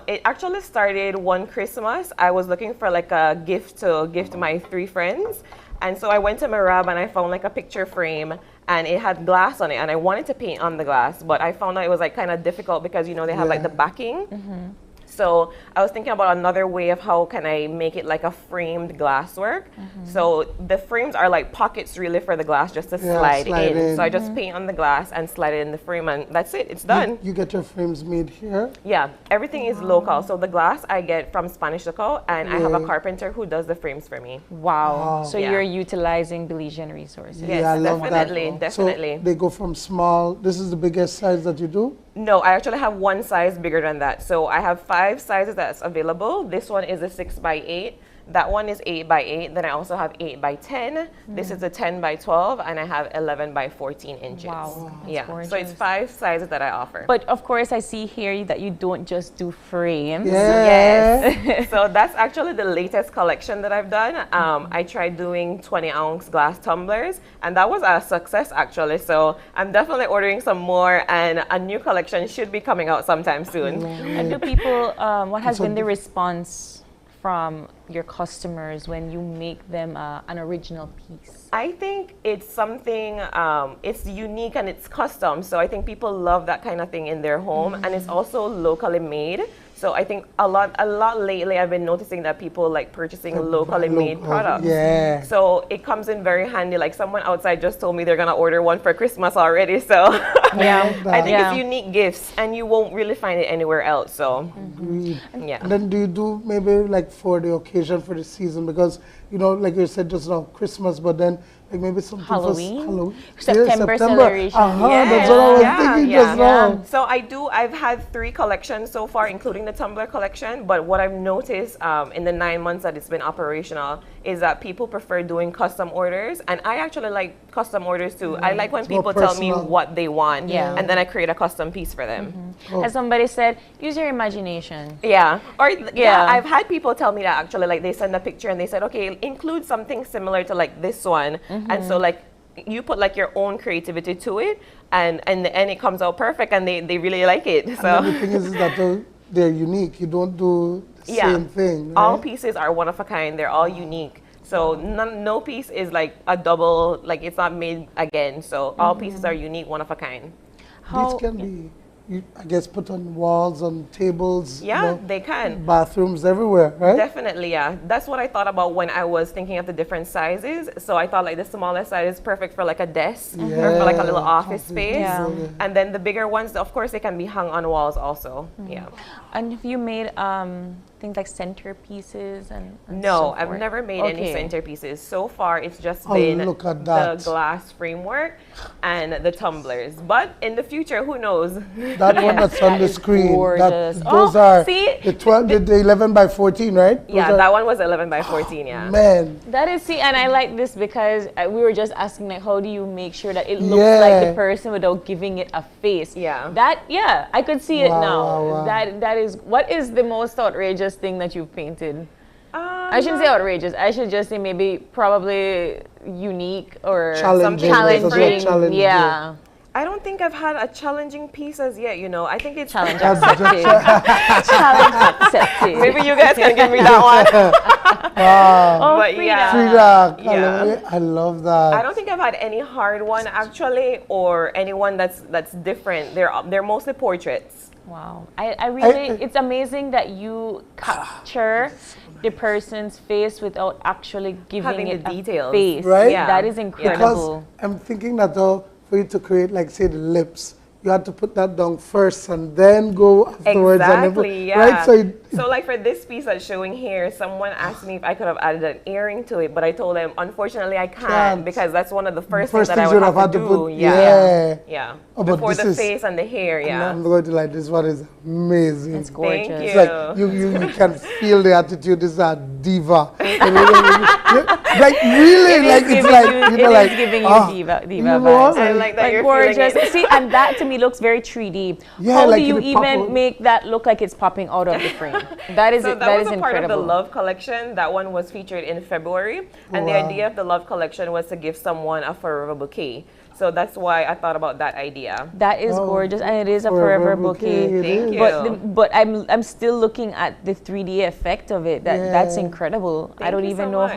[SPEAKER 6] it actually started one Christmas. I was looking for like a gift to give to my 3 friends, and so I went to Marab and I found like a picture frame, and it had glass on it, and I wanted to paint on the glass, but I found out it was like kind of difficult because they have like the backing. So I was thinking about another way of how can I make it like a framed glasswork. So the frames are like pockets really for the glass just to slide in. So I just paint on the glass and slide it in the frame, and that's it. It's done.
[SPEAKER 3] You get your frames made here?
[SPEAKER 6] Yeah, everything is local. So the glass I get from Spanish Loco, and I have a carpenter who does the frames for me.
[SPEAKER 2] Wow. So you're utilizing Belizean resources.
[SPEAKER 6] Yes,
[SPEAKER 3] I love
[SPEAKER 6] definitely.
[SPEAKER 3] So they go from small. This is the biggest size that you do?
[SPEAKER 6] No, I actually have one size bigger than that. So I have 5 sizes that's available. This one is a 6x8. That one is 8 by 8. Then I also have 8 by 10. This is a 10 by 12, and I have 11 by 14 inches.
[SPEAKER 2] Wow, that's
[SPEAKER 6] yeah.
[SPEAKER 2] gorgeous.
[SPEAKER 6] So it's 5 sizes that I offer.
[SPEAKER 2] But of course, I see here that you don't just do frames.
[SPEAKER 6] Yes. So that's actually the latest collection that I've done. I tried doing 20-ounce glass tumblers, and that was a success actually. So I'm definitely ordering some more, and a new collection should be coming out sometime soon.
[SPEAKER 2] And do people, what has been the response from your customers when you make them an original piece?
[SPEAKER 6] I think it's something, it's unique and it's custom. So I think people love that kind of thing in their home, and it's also locally made. So I think a lot lately I've been noticing that people like purchasing locally made products.
[SPEAKER 3] Yeah.
[SPEAKER 6] So it comes in very handy. Like someone outside just told me they're gonna order one for Christmas already. So
[SPEAKER 2] yeah,
[SPEAKER 6] I think it's unique gifts, and you won't really find it anywhere else. So yeah.
[SPEAKER 3] And then do you do maybe like for the occasion, for the season? Because, you know, like you said just now, Christmas, but then like maybe something
[SPEAKER 2] Halloween?
[SPEAKER 3] for Halloween.
[SPEAKER 2] September celebration.
[SPEAKER 3] That's what I was thinking just now.
[SPEAKER 6] So I've had 3 collections so far, including the tumbler collection. But what I've noticed in the 9 months that it's been operational is that people prefer doing custom orders. And I actually like custom orders too. I like when
[SPEAKER 2] It's more
[SPEAKER 6] people tell me
[SPEAKER 2] personal.
[SPEAKER 6] what they want,
[SPEAKER 2] Yeah.
[SPEAKER 6] and then I create a custom piece for them.
[SPEAKER 2] As somebody said, use your imagination.
[SPEAKER 6] Yeah. Or
[SPEAKER 2] Yeah.
[SPEAKER 6] I've had people tell me that actually, like they send a picture and they said, okay, include something similar to like this one. And so like you put like your own creativity to it, and it comes out perfect, and they really like it. So
[SPEAKER 3] And the thing is that they're unique. You don't do the same thing. Right?
[SPEAKER 6] All pieces are one of a kind. They're all unique. So no piece is like a double, like it's not made again. So all pieces are unique, one of a kind.
[SPEAKER 3] These can be, I guess, put on walls, on tables.
[SPEAKER 6] Yeah,
[SPEAKER 3] you know,
[SPEAKER 6] they can.
[SPEAKER 3] Bathrooms everywhere, right?
[SPEAKER 6] Definitely, yeah. That's what I thought about when I was thinking of the different sizes. So I thought like the smallest size is perfect for like a desk or for like a little office space.
[SPEAKER 2] Yeah.
[SPEAKER 6] And then the bigger ones, of course, they can be hung on walls also. Yeah.
[SPEAKER 2] And have you made things like centerpieces and
[SPEAKER 6] No,
[SPEAKER 2] so
[SPEAKER 6] I've
[SPEAKER 2] forth?
[SPEAKER 6] never made any
[SPEAKER 2] Okay.
[SPEAKER 6] centerpieces. So far, it's just
[SPEAKER 3] Oh,
[SPEAKER 6] been
[SPEAKER 3] look at
[SPEAKER 6] the
[SPEAKER 3] that.
[SPEAKER 6] glass framework and the tumblers. But in the future, who knows?
[SPEAKER 3] That one that's on the screen.
[SPEAKER 6] gorgeous.
[SPEAKER 3] Those
[SPEAKER 6] Oh,
[SPEAKER 3] are
[SPEAKER 6] see?
[SPEAKER 3] the 12, the 11 by 14, right? Those
[SPEAKER 6] Yeah,
[SPEAKER 3] are-
[SPEAKER 6] that one was 11 by 14, yeah.
[SPEAKER 3] Man.
[SPEAKER 2] That is, see, and I like this because we were just asking, like, how do you make sure that it looks
[SPEAKER 3] Yeah.
[SPEAKER 2] like the person without giving it a face?
[SPEAKER 6] Yeah.
[SPEAKER 2] That, yeah, I could see it
[SPEAKER 3] Wow,
[SPEAKER 2] now.
[SPEAKER 3] wow, wow.
[SPEAKER 2] That is, what is the most outrageous thing that you've painted? I shouldn't say outrageous. I should just say maybe probably unique or
[SPEAKER 3] Challenging.
[SPEAKER 2] something
[SPEAKER 3] That's what challenging.
[SPEAKER 2] Yeah.
[SPEAKER 6] I don't think I've had a challenging piece as yet, you know. I think it's
[SPEAKER 2] Challenge accepted. Challenge accepted.
[SPEAKER 6] Maybe you guys can give me that one.
[SPEAKER 3] Wow.
[SPEAKER 6] But yeah.
[SPEAKER 3] Frida,
[SPEAKER 6] Yeah.
[SPEAKER 3] I love that.
[SPEAKER 6] I don't think I've had any hard one actually, or anyone that's different. They're mostly portraits.
[SPEAKER 2] Wow. I really, it's amazing that you capture the person's face without actually giving
[SPEAKER 6] Having
[SPEAKER 2] it
[SPEAKER 6] the
[SPEAKER 2] a
[SPEAKER 6] details.
[SPEAKER 2] face.
[SPEAKER 3] Right?
[SPEAKER 2] Yeah. That is incredible.
[SPEAKER 3] Because I'm thinking that though, for you to create, like, say, the lips, you had to put that down first and then go afterwards.
[SPEAKER 6] Exactly, yeah.
[SPEAKER 3] Right?
[SPEAKER 6] So like for this piece that's showing here, someone asked me if I could have added an earring to it, but I told them, unfortunately, I can't because that's one of the first things that I would have to do.
[SPEAKER 3] put. Yeah.
[SPEAKER 6] Yeah.
[SPEAKER 3] Oh, but
[SPEAKER 6] Before
[SPEAKER 3] this
[SPEAKER 6] the
[SPEAKER 3] is-
[SPEAKER 6] face and the hair, yeah.
[SPEAKER 3] I'm going to like this one is amazing.
[SPEAKER 2] It's gorgeous.
[SPEAKER 6] Thank
[SPEAKER 3] It's
[SPEAKER 6] you.
[SPEAKER 3] like you can feel the attitude. This is a diva. Like really,
[SPEAKER 2] It is
[SPEAKER 3] like it's
[SPEAKER 2] giving
[SPEAKER 3] like
[SPEAKER 2] you,
[SPEAKER 3] you know,
[SPEAKER 2] it
[SPEAKER 3] like
[SPEAKER 2] is giving you diva
[SPEAKER 3] you know
[SPEAKER 2] vibes.
[SPEAKER 3] what?
[SPEAKER 6] I like that you're
[SPEAKER 2] gorgeous.
[SPEAKER 6] feeling it.
[SPEAKER 2] See, and that to me looks very 3D.
[SPEAKER 3] Yeah,
[SPEAKER 2] How
[SPEAKER 3] like
[SPEAKER 2] do you
[SPEAKER 3] it pop
[SPEAKER 2] even
[SPEAKER 3] out.
[SPEAKER 2] make that look like it's popping out of the frame? That is
[SPEAKER 6] So
[SPEAKER 2] it.
[SPEAKER 6] that
[SPEAKER 2] That
[SPEAKER 6] was
[SPEAKER 2] is
[SPEAKER 6] a part of the
[SPEAKER 2] incredible.
[SPEAKER 6] Love collection. That one was featured in February. And the
[SPEAKER 3] Wow.
[SPEAKER 6] idea of the Love collection was to give someone a forever bouquet. So that's why I thought about that idea.
[SPEAKER 2] That is
[SPEAKER 3] Oh,
[SPEAKER 2] gorgeous, and it is a
[SPEAKER 3] forever
[SPEAKER 2] forever
[SPEAKER 3] bouquet,
[SPEAKER 2] bouquet.
[SPEAKER 3] it
[SPEAKER 6] Thank
[SPEAKER 3] is.
[SPEAKER 6] you.
[SPEAKER 2] But I'm still looking at the 3D effect of it. That's
[SPEAKER 3] Yeah.
[SPEAKER 2] incredible. I
[SPEAKER 6] Thank
[SPEAKER 2] don't
[SPEAKER 6] you
[SPEAKER 2] even
[SPEAKER 6] so
[SPEAKER 2] know
[SPEAKER 6] much.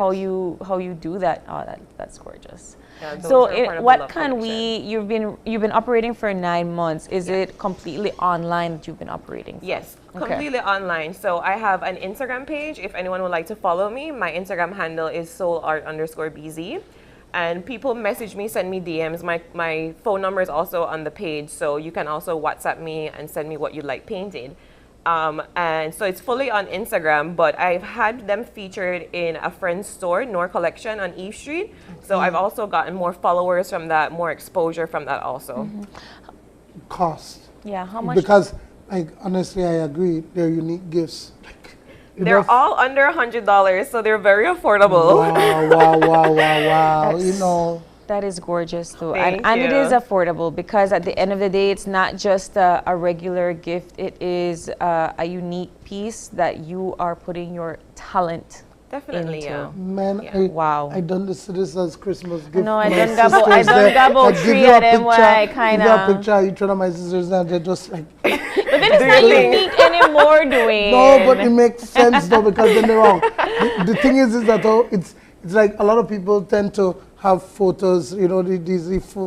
[SPEAKER 2] how you do that. Oh, that's gorgeous.
[SPEAKER 6] Yeah, those
[SPEAKER 2] So
[SPEAKER 6] are part of the
[SPEAKER 2] what
[SPEAKER 6] Love
[SPEAKER 2] can
[SPEAKER 6] collection.
[SPEAKER 2] you've been operating for 9 months. Is it completely online that you've been operating for?
[SPEAKER 6] Yes,
[SPEAKER 2] Okay.
[SPEAKER 6] completely online. So I have an Instagram page. If anyone would like to follow me, my Instagram handle is soulart_bz. And people message me, send me DMs. My phone number is also on the page, so you can also WhatsApp me and send me what you'd like painted. And so it's fully on Instagram, but I've had them featured in a friend's store, Nor Collection on Eve Street. So I've also gotten more followers from that, more exposure from that also.
[SPEAKER 3] Cost.
[SPEAKER 2] Yeah, how much?
[SPEAKER 3] Because, like, honestly, I agree. They're unique gifts. Like,
[SPEAKER 6] They're all under $100, so they're very affordable.
[SPEAKER 3] Wow. You know.
[SPEAKER 2] That is gorgeous too.
[SPEAKER 6] Thank
[SPEAKER 2] And
[SPEAKER 6] you.
[SPEAKER 2] it is affordable because at the end of the day, it's not just a regular gift. It is a unique piece that you are putting your talent
[SPEAKER 6] Definitely,
[SPEAKER 2] into.
[SPEAKER 6] yeah.
[SPEAKER 3] Man,
[SPEAKER 2] Wow.
[SPEAKER 3] I done this as Christmas gift.
[SPEAKER 2] No, I
[SPEAKER 3] My
[SPEAKER 2] done double. I
[SPEAKER 3] sisters
[SPEAKER 2] done
[SPEAKER 3] there,
[SPEAKER 2] double
[SPEAKER 3] I give
[SPEAKER 2] three
[SPEAKER 3] you a
[SPEAKER 2] of them where I
[SPEAKER 3] picture,
[SPEAKER 2] kind
[SPEAKER 3] give you a
[SPEAKER 2] of.
[SPEAKER 3] picture. Each one of my sisters, and they're just like.
[SPEAKER 2] But then it's not unique anymore, Dwayne.
[SPEAKER 3] No, but it makes sense though because then they're wrong. The thing is that it's like a lot of people tend to have photos, you know, these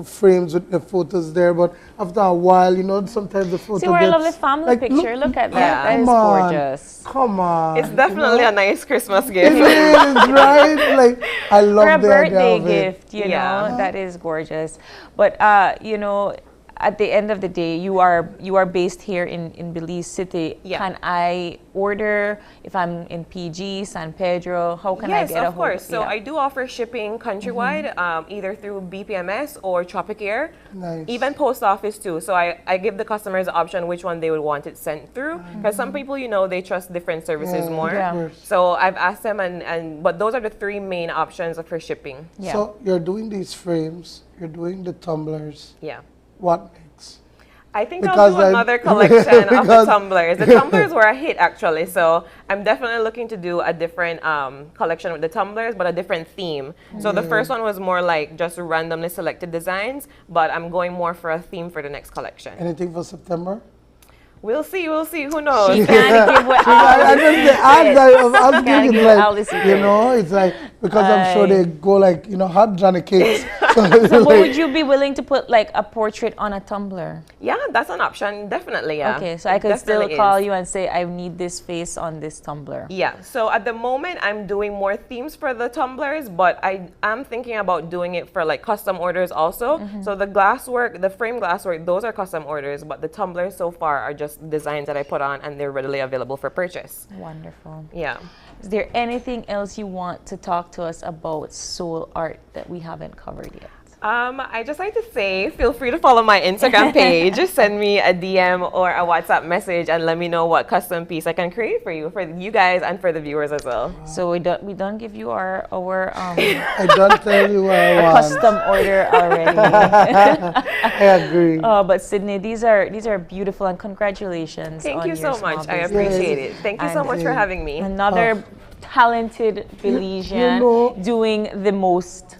[SPEAKER 3] frames with the photos there, but after a while, you know, sometimes the photo
[SPEAKER 2] See, we're a
[SPEAKER 3] gets,
[SPEAKER 2] lovely family
[SPEAKER 3] like,
[SPEAKER 2] picture. Look at that.
[SPEAKER 6] Yeah.
[SPEAKER 2] That is
[SPEAKER 3] Come on.
[SPEAKER 2] gorgeous.
[SPEAKER 3] Come on.
[SPEAKER 6] It's definitely
[SPEAKER 3] you know?
[SPEAKER 6] a nice Christmas gift.
[SPEAKER 3] It is, right? Like, I love
[SPEAKER 2] For a
[SPEAKER 3] the idea
[SPEAKER 2] birthday
[SPEAKER 3] of it.
[SPEAKER 2] gift, you know, that is gorgeous. But you know, at the end of the day, you are based here in Belize City.
[SPEAKER 6] Yeah.
[SPEAKER 2] Can I order if I'm in PG, San Pedro? How can I
[SPEAKER 6] Yes,
[SPEAKER 2] get a
[SPEAKER 6] of
[SPEAKER 2] hold
[SPEAKER 6] course. So I do offer shipping countrywide, either through BPMS or Tropic Air.
[SPEAKER 3] Nice.
[SPEAKER 6] Even post office too. So I give the customers the option which one they would want it sent through. Because some people, you know, they trust different services more.
[SPEAKER 2] Yeah.
[SPEAKER 6] So I've asked them, but those are the three main options for shipping.
[SPEAKER 2] Yeah.
[SPEAKER 3] So you're doing these frames, you're doing the tumblers.
[SPEAKER 6] Yeah.
[SPEAKER 3] What next?
[SPEAKER 6] I think
[SPEAKER 3] Because
[SPEAKER 6] I'll do another collection of the tumblers. The tumblers were a hit actually, so I'm definitely looking to do a different collection with the tumblers, but a different theme. So the first one was more like just randomly selected designs, but I'm going more for a theme for the next collection.
[SPEAKER 3] Anything for September?
[SPEAKER 6] We'll see, who knows?
[SPEAKER 2] She can't give what
[SPEAKER 3] I was
[SPEAKER 2] Can't
[SPEAKER 3] thinking
[SPEAKER 2] give all the
[SPEAKER 3] like, you
[SPEAKER 2] secrets.
[SPEAKER 3] know, it's like, because I'm sure they go like, you know, hot Johnny cakes.
[SPEAKER 2] So but would you be willing to put like a portrait on a tumbler?
[SPEAKER 6] Yeah, that's an option, definitely, yeah.
[SPEAKER 2] Okay, so I
[SPEAKER 6] It
[SPEAKER 2] could still
[SPEAKER 6] definitely
[SPEAKER 2] call
[SPEAKER 6] is.
[SPEAKER 2] you and say, I need this face on this tumbler.
[SPEAKER 6] Yeah, so at the moment I'm doing more themes for the tumblers, but I am thinking about doing it for like custom orders also. So the glasswork, the frame glasswork, those are custom orders, but the tumblers so far are just designs that I put on and they're readily available for purchase.
[SPEAKER 2] Wonderful.
[SPEAKER 6] Yeah.
[SPEAKER 2] Is there anything else you want to talk to us about soul art that we haven't covered yet?
[SPEAKER 6] I just like to say, feel free to follow my Instagram page. Just send me a DM or a WhatsApp message and let me know what custom piece I can create for you guys and for the viewers as well.
[SPEAKER 2] So we don't give you our
[SPEAKER 3] I don't tell you what I want.
[SPEAKER 2] custom order already.
[SPEAKER 3] I agree.
[SPEAKER 2] Oh, but Sydney, these are beautiful and congratulations.
[SPEAKER 6] Thank
[SPEAKER 2] on
[SPEAKER 6] you
[SPEAKER 2] your
[SPEAKER 6] so much.
[SPEAKER 2] small
[SPEAKER 6] I
[SPEAKER 2] business.
[SPEAKER 6] appreciate it. Thank you so
[SPEAKER 2] And
[SPEAKER 6] much for having me.
[SPEAKER 2] Another talented Belizean
[SPEAKER 3] know-
[SPEAKER 2] doing the most.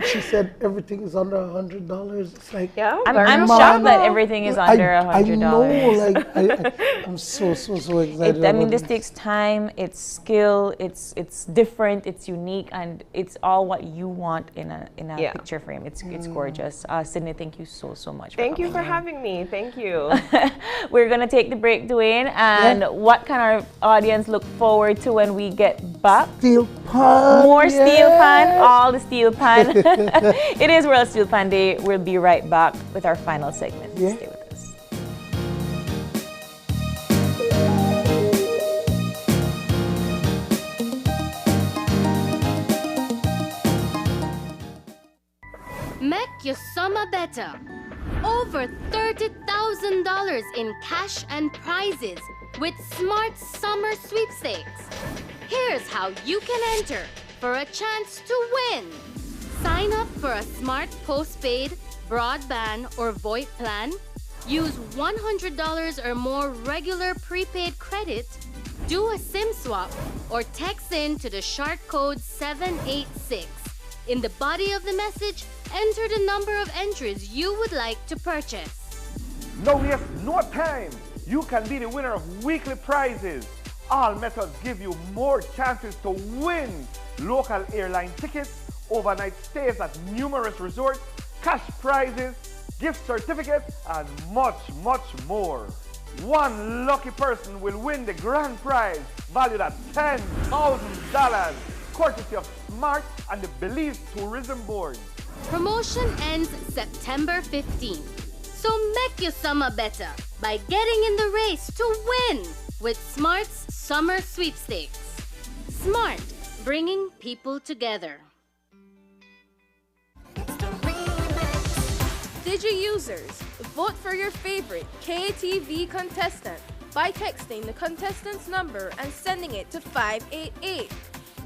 [SPEAKER 3] She said everything is under $100. It's like,
[SPEAKER 6] yeah,
[SPEAKER 2] I'm shocked that everything is under $100.
[SPEAKER 3] I know, like, I'm so excited.
[SPEAKER 2] I mean,
[SPEAKER 3] about
[SPEAKER 2] this takes time, it's skill, it's different, it's unique, and it's all what you want in a
[SPEAKER 6] Yeah.
[SPEAKER 2] picture frame. It's gorgeous. Sydney, thank you so much.
[SPEAKER 6] Thank you for
[SPEAKER 2] coming in.
[SPEAKER 6] having me. Thank you.
[SPEAKER 2] We're gonna take the break, Dwayne, and what can our audience look forward to when we get back?
[SPEAKER 3] Steel pan.
[SPEAKER 2] More steel pan, all the steel pan. It is World Steel Pan Day. We'll be right back with our final segment.
[SPEAKER 3] Yeah.
[SPEAKER 2] Stay with us.
[SPEAKER 18] Make your summer better. Over $30,000 in cash and prizes with Smart Summer Sweepstakes. Here's how you can enter for a chance to win. Sign up for a smart postpaid, broadband, or VoIP plan. Use $100 or more regular prepaid credit. Do a SIM swap or text in to the short code 786. In the body of the message, enter the number of entries you would like to purchase.
[SPEAKER 19] No waste no time. You can be the winner of weekly prizes. All methods give you more chances to win local airline tickets, overnight stays at numerous resorts, cash prizes, gift certificates, and much more. One lucky person will win the grand prize valued at $10,000, courtesy of Smart and the Belize Tourism Board.
[SPEAKER 18] Promotion ends September 15th. So make your summer better by getting in the race to win with Smart's Summer Sweepstakes. Smart, bringing people together.
[SPEAKER 9] Digi users, vote for your favorite KTV contestant by texting the contestant's number and sending it to 588.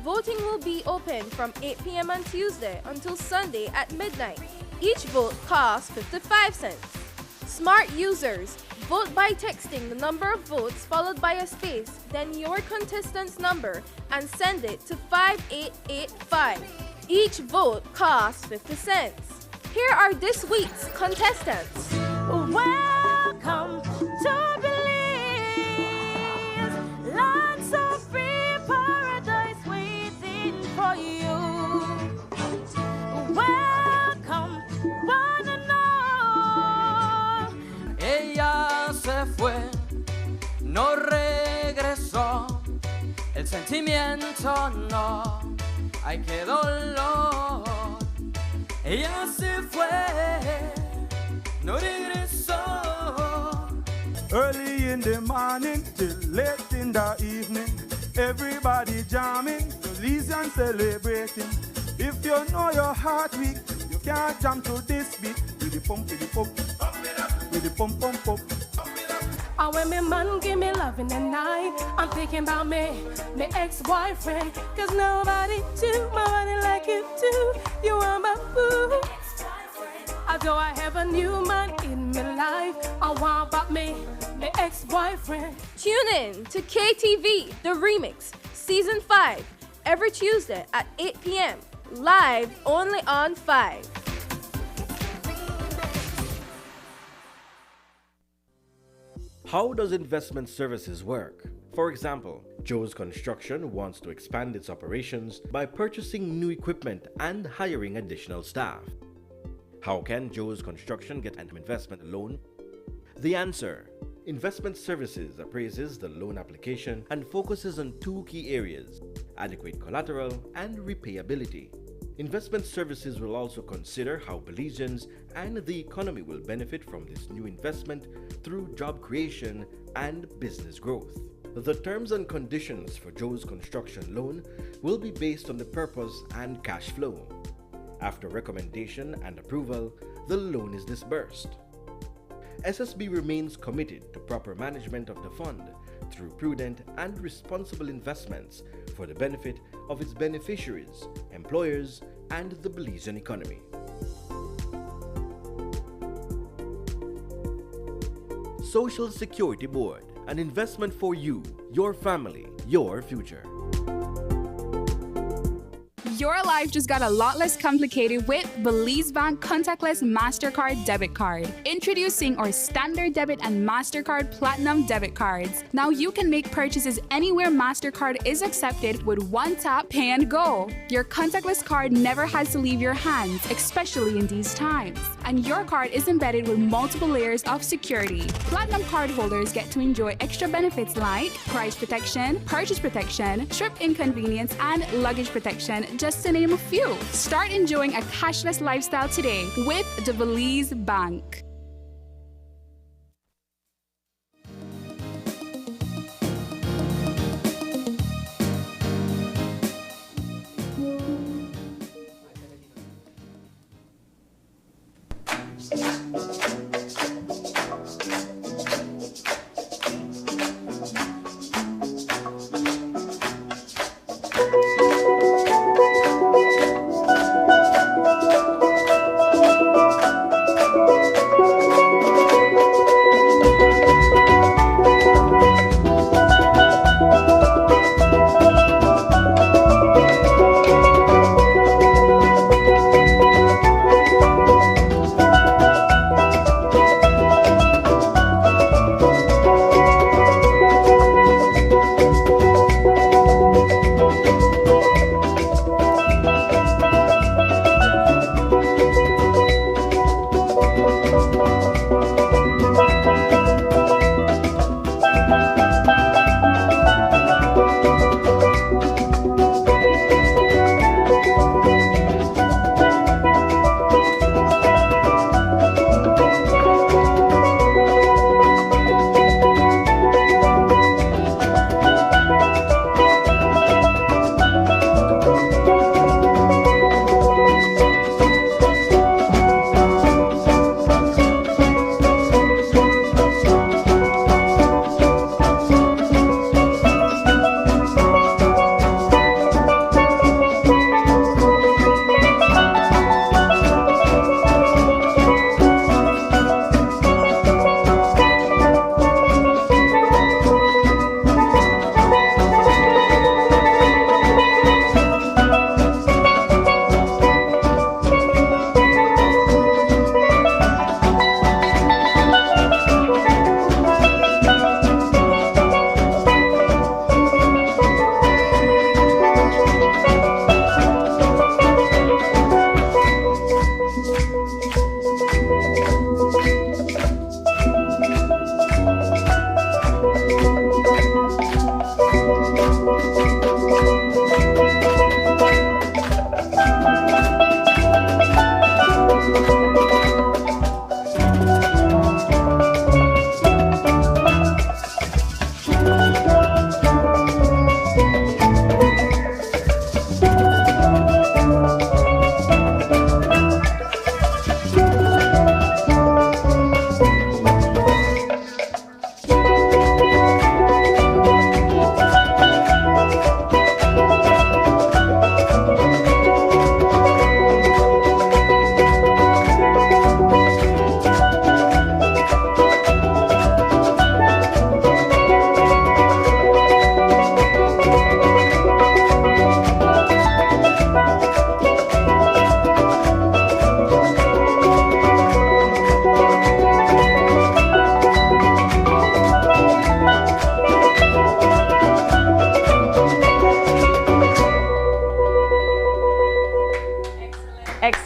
[SPEAKER 9] Voting will be open from 8 p.m. on Tuesday until Sunday at midnight. Each vote costs 55 cents. Smart users, vote by texting the number of votes followed by a space, then your contestant's number, and send it to 5885. Each vote costs 50 cents. Here are this week's contestants.
[SPEAKER 10] Welcome to Belize, land so free, paradise waiting for you. Welcome, one and all.
[SPEAKER 11] Ella se fue, no regresó. El sentimiento no, ay qué dolor. Ella se fue, no regresó.
[SPEAKER 12] Early in the morning till late in the evening, everybody jamming, Belizean celebrating. If you know your heart weak, you can't jam to this beat. With the pump, with the pump, with the pump, pump, pump.
[SPEAKER 10] And when my man give me loving at night, I'm thinking about me, my ex-boyfriend. Cause nobody do my body like you do. You are my boo. Although I have a new man in my life, I want about me, my ex-boyfriend.
[SPEAKER 9] Tune in to KTV The Remix, Season 5, every Tuesday at 8 p.m. Live only on 5.
[SPEAKER 5] How does investment services work? For example, Joe's Construction wants to expand its operations by purchasing new equipment and hiring additional staff. How can Joe's Construction get an investment loan? The answer: Investment Services appraises the loan application and focuses on two key areas: adequate collateral and repayability. Investment Services will also consider how Belizeans and the economy will benefit from this new investment through job creation and business growth. The terms and conditions for Joe's Construction loan will be based on the purpose and cash flow. After recommendation and approval, the loan is disbursed. SSB remains committed to proper management of the fund through prudent and responsible investments for the benefit of its beneficiaries, employers, and the Belizean economy. Social Security Board, an investment for you, your family, your future.
[SPEAKER 1] Your life just got a lot less complicated with Belize Bank Contactless MasterCard Debit Card. Introducing our Standard Debit and MasterCard Platinum Debit Cards. Now you can make purchases anywhere MasterCard is accepted with one tap, pay and go. Your contactless card never has to leave your hands, especially in these times. And your card is embedded with multiple layers of security. Platinum card holders get to enjoy extra benefits like price protection, purchase protection, trip inconvenience, and luggage protection, just to name a few. Start enjoying a cashless lifestyle today with the Belize Bank.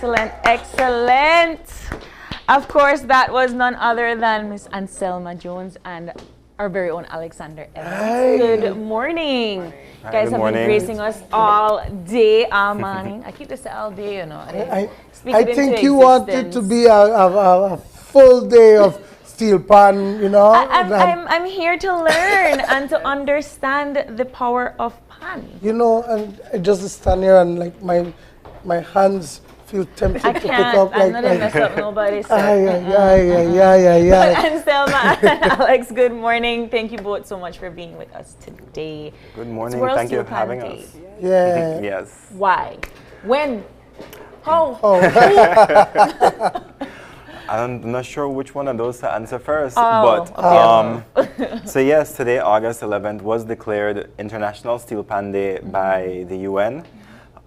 [SPEAKER 2] excellent, excellent. Of course, that was none other than Miss Anselma Jones and our very own Alexander Evans.
[SPEAKER 3] Hi.
[SPEAKER 2] Good morning.
[SPEAKER 7] Hi,
[SPEAKER 2] You guys
[SPEAKER 7] good
[SPEAKER 2] have
[SPEAKER 7] morning.
[SPEAKER 2] been gracing us all day, Amani. I keep this all day, you know.
[SPEAKER 3] I think you want it to be a full day of steel pan, you know.
[SPEAKER 2] I'm here to learn and to understand the power of pan.
[SPEAKER 3] You know, and I just stand here and like my hands feel tempted to pick up.
[SPEAKER 2] I'm not gonna mess up nobody's.
[SPEAKER 3] Yeah.
[SPEAKER 2] But Anselma and Alex, good morning. Thank you both so much for being with us today.
[SPEAKER 7] Good morning.
[SPEAKER 2] World
[SPEAKER 7] Thank you
[SPEAKER 2] Steel
[SPEAKER 7] for having
[SPEAKER 2] Pan
[SPEAKER 7] us.
[SPEAKER 2] Day.
[SPEAKER 3] Yeah.
[SPEAKER 7] Yes.
[SPEAKER 2] Why? When? How?
[SPEAKER 7] I'm not sure which one of those to answer first,
[SPEAKER 2] Oh,
[SPEAKER 7] but so yes, today, August 11th, was declared International Steel Pan Day by the UN.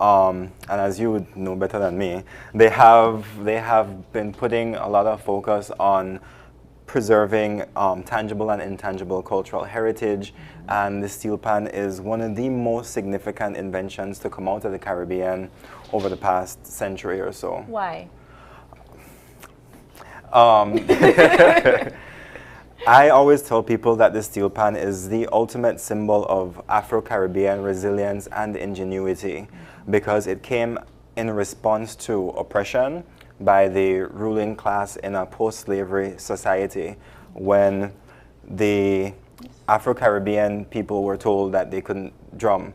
[SPEAKER 7] And as you would know better than me, they have been putting a lot of focus on preserving tangible and intangible cultural heritage, and the steel pan is one of the most significant inventions to come out of the Caribbean over the past century or so.
[SPEAKER 2] Why?
[SPEAKER 7] I always tell people that the steel pan is the ultimate symbol of Afro-Caribbean resilience and ingenuity, because it came in response to oppression by the ruling class in a post-slavery society, when the Afro-Caribbean people were told that they couldn't drum,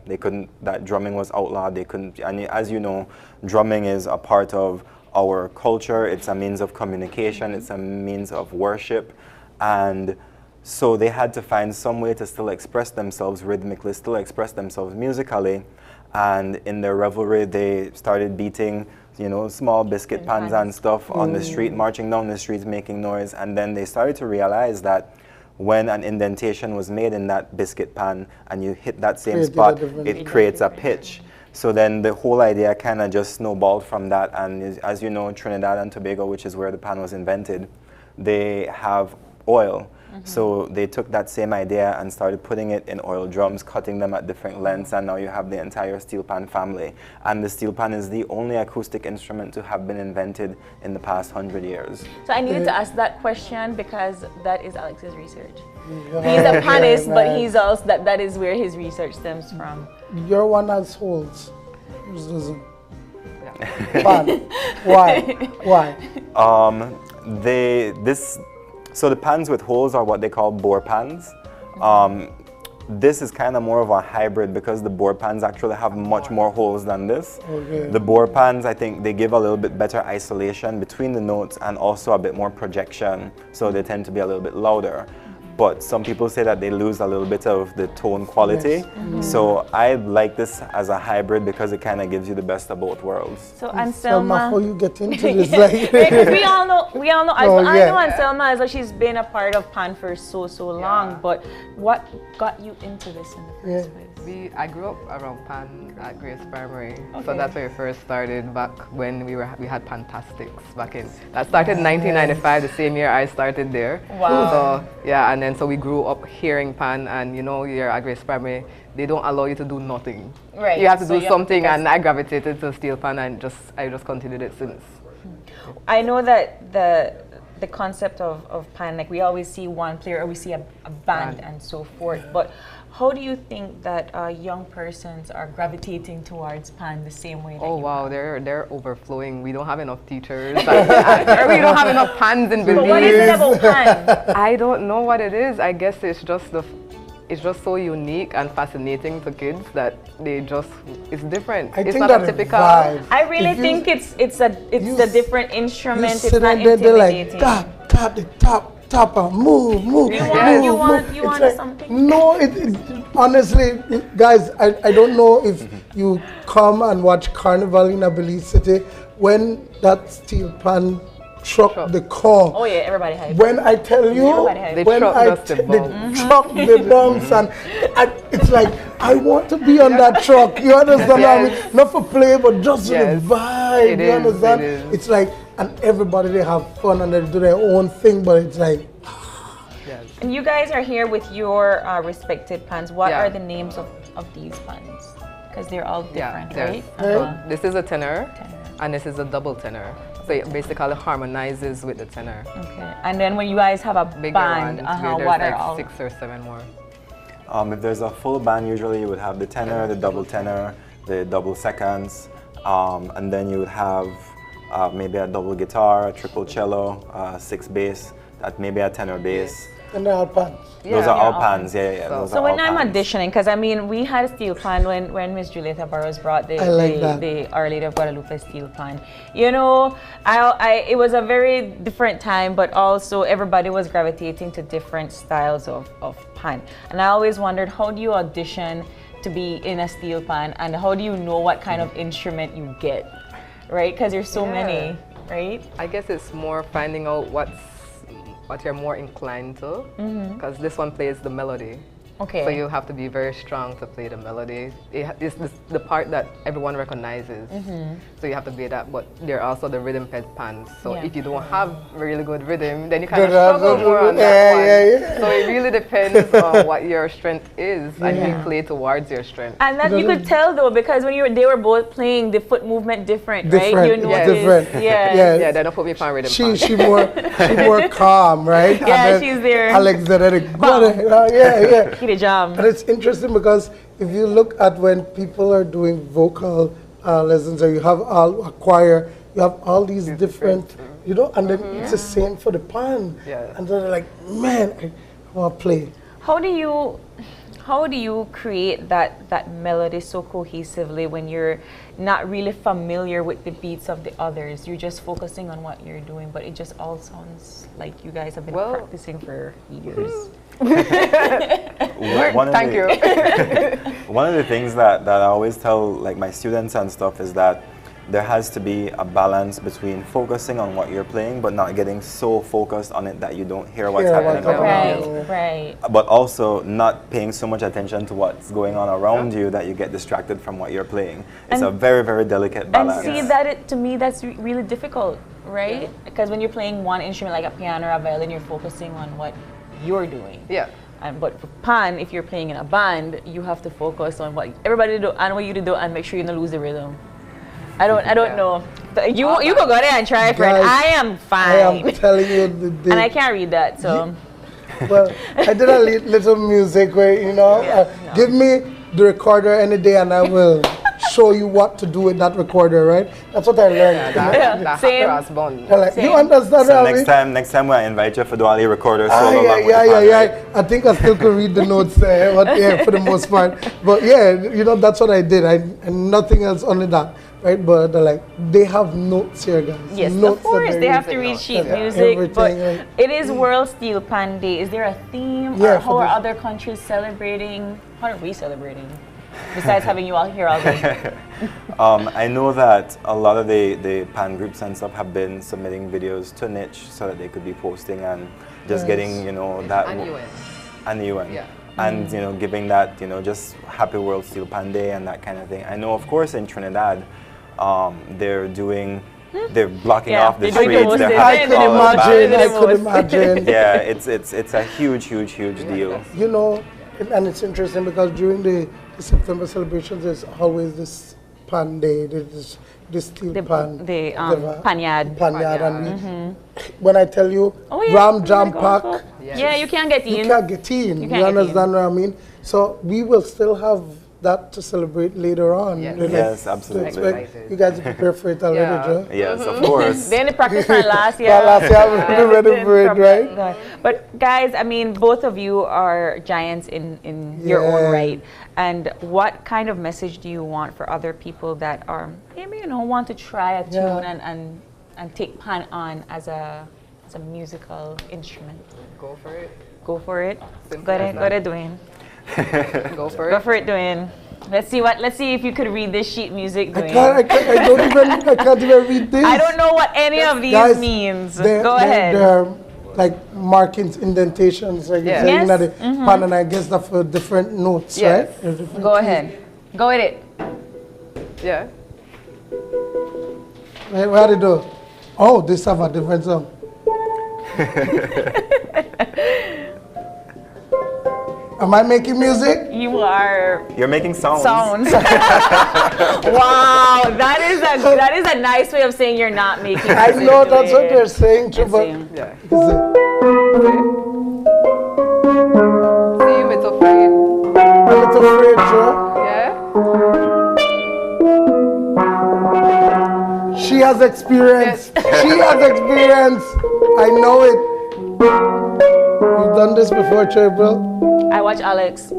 [SPEAKER 7] that drumming was outlawed, and as you know, drumming is a part of our culture, it's a means of communication, it's a means of worship, and so they had to find some way to still express themselves rhythmically, still express themselves musically, and in their revelry they started beating, you know, small biscuit pans and stuff on the street, marching down the streets, making noise, and then they started to realize that when an indentation was made in that biscuit pan and you hit that same spot, it creates a pitch. So then the whole idea kind of just snowballed from that, and as you know, Trinidad and Tobago, which is where the pan was invented, they have oil. So they took that same idea and started putting it in oil drums, cutting them at different lengths, and now you have the entire steel pan family. And the steel pan is the only acoustic instrument to have been invented in the past 100 years.
[SPEAKER 2] So I needed to ask that question because that is Alex's research. He's a panist, but he's also that is where his research stems from.
[SPEAKER 3] Your one has holes. Yours doesn't. Pan. Why?
[SPEAKER 7] So the pans with holes are what they call bore pans. This is kind of more of a hybrid because the bore pans actually have much more holes than this.
[SPEAKER 3] Okay.
[SPEAKER 7] The bore pans, I think they give a little bit better isolation between the notes and also a bit more projection, so they tend to be a little bit louder. But some people say that they lose a little bit of the tone quality. Yes. So I like this as a hybrid because it kind of gives you the best of both worlds.
[SPEAKER 2] So Anselma,
[SPEAKER 3] how you get into this? Like
[SPEAKER 2] because we all know. I know Anselma as though she's been a part of pan for so long. But what got you into this in the first place?
[SPEAKER 22] I grew up around pan at Grace Primary, so that's where we first started back when we had Pantastics back in. That started in 1995, the same year I started there.
[SPEAKER 2] Wow.
[SPEAKER 22] So yeah, and then so we grew up hearing pan, and you know, you're at Grace Primary, they don't allow you to do nothing.
[SPEAKER 2] Right.
[SPEAKER 22] You have to do something, and I gravitated to steel pan, and I just continued it since.
[SPEAKER 2] I know that the concept of pan, like we always see one player or we see a band and so forth, but how do you think that young persons are gravitating towards pan the same way that
[SPEAKER 22] wow, they're overflowing. We don't have enough teachers. We don't have enough pans in Belize.
[SPEAKER 2] But what is it about pan?
[SPEAKER 22] I don't know what it is. I guess it's just so unique and fascinating to kids that it's different. It's not a typical.
[SPEAKER 2] I really think it's a different instrument. It's not intimidating.
[SPEAKER 3] They're like tap the top and move.
[SPEAKER 2] You want
[SPEAKER 3] like,
[SPEAKER 2] something?
[SPEAKER 3] No, honestly, guys, I don't know if you come and watch Carnival in Belize City when that steel pan truck the core.
[SPEAKER 2] Oh yeah, everybody hype.
[SPEAKER 3] When I tell you, when I truck the drums and it's like I want to be on that truck. You understand what I mean? Not for play, but just the vibe. You understand? It's like, and everybody they have fun and they do their own thing, but it's like.
[SPEAKER 2] And you guys are here with your respective pans. What are the names of these pans? Because they're all different,
[SPEAKER 22] yes.
[SPEAKER 2] right?
[SPEAKER 22] So this is a tenor, and this is a double tenor. So it basically harmonizes with the tenor.
[SPEAKER 2] Okay. And then when you guys have a
[SPEAKER 22] Bigger
[SPEAKER 2] band,
[SPEAKER 22] ones,
[SPEAKER 2] what
[SPEAKER 22] there's
[SPEAKER 2] are
[SPEAKER 22] like
[SPEAKER 2] all?
[SPEAKER 22] 6 or 7 more.
[SPEAKER 7] If there's a full band, usually you would have the tenor, the double tenor, the double seconds, and then you would have maybe a double guitar, a triple cello, 6 bass, that maybe a tenor bass.
[SPEAKER 3] And they're all pans.
[SPEAKER 7] Those are all pans, yeah.
[SPEAKER 2] So when I'm auditioning, because I mean, we had a steel pan when Miss Julieta Burrows brought the Our Lady of Guadalupe steel pan. You know, it was a very different time, but also everybody was gravitating to different styles of pan. And I always wondered, how do you audition to be in a steel pan, and how do you know what kind of instrument you get, right? Because there's so many, right?
[SPEAKER 22] I guess it's more finding out what you're more inclined to, because this one plays the melody.
[SPEAKER 2] Okay.
[SPEAKER 22] So you have to be very strong to play the melody. It's the part that everyone recognizes. So you have to play that, but there are also the rhythm pans. So if you don't have really good rhythm, then you kind of struggle more on that one. So it really depends on what your strength is, and you play towards your strength.
[SPEAKER 2] And that you could tell though, because when they were both playing the foot movement different, right? You noticed,
[SPEAKER 3] different.
[SPEAKER 22] Yeah, they don't put me on rhythm pan.
[SPEAKER 3] She more calm, right?
[SPEAKER 2] Yeah, she's there.
[SPEAKER 3] Alex yeah.
[SPEAKER 2] The jam.
[SPEAKER 3] And it's interesting because if you look at when people are doing vocal lessons, or you have a choir, you have all these different, you know, and then it's the same for the pan. And they're like, man, I want to play.
[SPEAKER 2] How do you create that melody so cohesively when you're not really familiar with the beats of the others? You're just focusing on what you're doing, but it just all sounds like you guys have been practicing for years.
[SPEAKER 22] Thank you.
[SPEAKER 7] One of the things that I always tell like my students and stuff is that there has to be a balance between focusing on what you're playing, but not getting so focused on it that you don't hear what's happening around you.
[SPEAKER 2] Right.
[SPEAKER 7] But also not paying so much attention to what's going on around you that you get distracted from what you're playing. It's a very, very delicate balance.
[SPEAKER 2] And see, to me, that's really difficult, right? Because when you're playing one instrument like a piano or a violin, you're focusing on what you're doing. But for pan, if you're playing in a band, you have to focus on what everybody do and what you do, and make sure you don't lose the rhythm. I don't know. You can go there and try, friend. I am fine.
[SPEAKER 3] I am telling you,
[SPEAKER 2] and I can't read that, so.
[SPEAKER 3] Well, I did a little music where, you know, give me the recorder any day and I will show you what to do with that recorder, right? That's what I learned.
[SPEAKER 2] Same.
[SPEAKER 3] Like, you understand?
[SPEAKER 7] So next time when I invite you for Duali recorder solo.
[SPEAKER 3] I think I still could read the notes there, but yeah, for the most part. But yeah, you know, that's what I did. And nothing else, only that. Right, but they have notes here, guys.
[SPEAKER 2] Yes,
[SPEAKER 3] notes
[SPEAKER 2] of course, they have to read sheet music, but it is World Steel Pan Day. Is there a theme, or how are other countries celebrating? How are we celebrating? Besides having you all here all day.
[SPEAKER 7] I know that a lot of the pan groups and stuff have been submitting videos to Niche so that they could be posting and just getting, you know, that. And UN. Yeah. And, you know, giving that, you know, just Happy World Steel Pan Day and that kind of thing. I know, of course, in Trinidad, they're blocking off the streets.
[SPEAKER 3] I could imagine.
[SPEAKER 7] Yeah, it's a huge deal.
[SPEAKER 3] You know, and it's interesting because during the September celebrations, there's always this pan day, this steel pan.
[SPEAKER 2] The panyard.
[SPEAKER 3] And when I tell you, Ram Jam Pack.
[SPEAKER 2] Yeah, you can't get in.
[SPEAKER 3] You can't get in. You understand what I mean? So we will still have that to celebrate later on.
[SPEAKER 7] Yes, absolutely.
[SPEAKER 3] You guys prepare for it already, Joe?
[SPEAKER 7] Yes, of course.
[SPEAKER 2] They only practiced for last year.
[SPEAKER 3] Last year, we're ready for it, right?
[SPEAKER 2] But guys, I mean, both of you are giants in your own right. And what kind of message do you want for other people that are maybe, you know, want to try a tune and take pan on as a musical instrument?
[SPEAKER 22] Go for it.
[SPEAKER 2] Go for it. Go ahead, Dwayne.
[SPEAKER 22] Go for it.
[SPEAKER 2] Go for it, Dwayne. Let's see if you could read this sheet music, Dwayne.
[SPEAKER 3] I can't even read this.
[SPEAKER 2] I don't know what any of these means. Go ahead.
[SPEAKER 3] They're like markings, indentations, like saying that pan, and I guess that's for different notes, right?
[SPEAKER 2] Go ahead. Go with it.
[SPEAKER 22] Yeah.
[SPEAKER 3] Where did it do? Oh, this have a different song. Am I making music?
[SPEAKER 2] You are.
[SPEAKER 7] You're making sounds.
[SPEAKER 2] Sounds. Wow, that is a nice way of saying you're not making music.
[SPEAKER 3] I know that's what they're saying too, but
[SPEAKER 22] Yeah. See, it's afraid.
[SPEAKER 3] It's afraid, Joe.
[SPEAKER 22] Yeah.
[SPEAKER 3] She has experience. She has experience. I know it. You've done this before, Triple.
[SPEAKER 2] I watch Alex.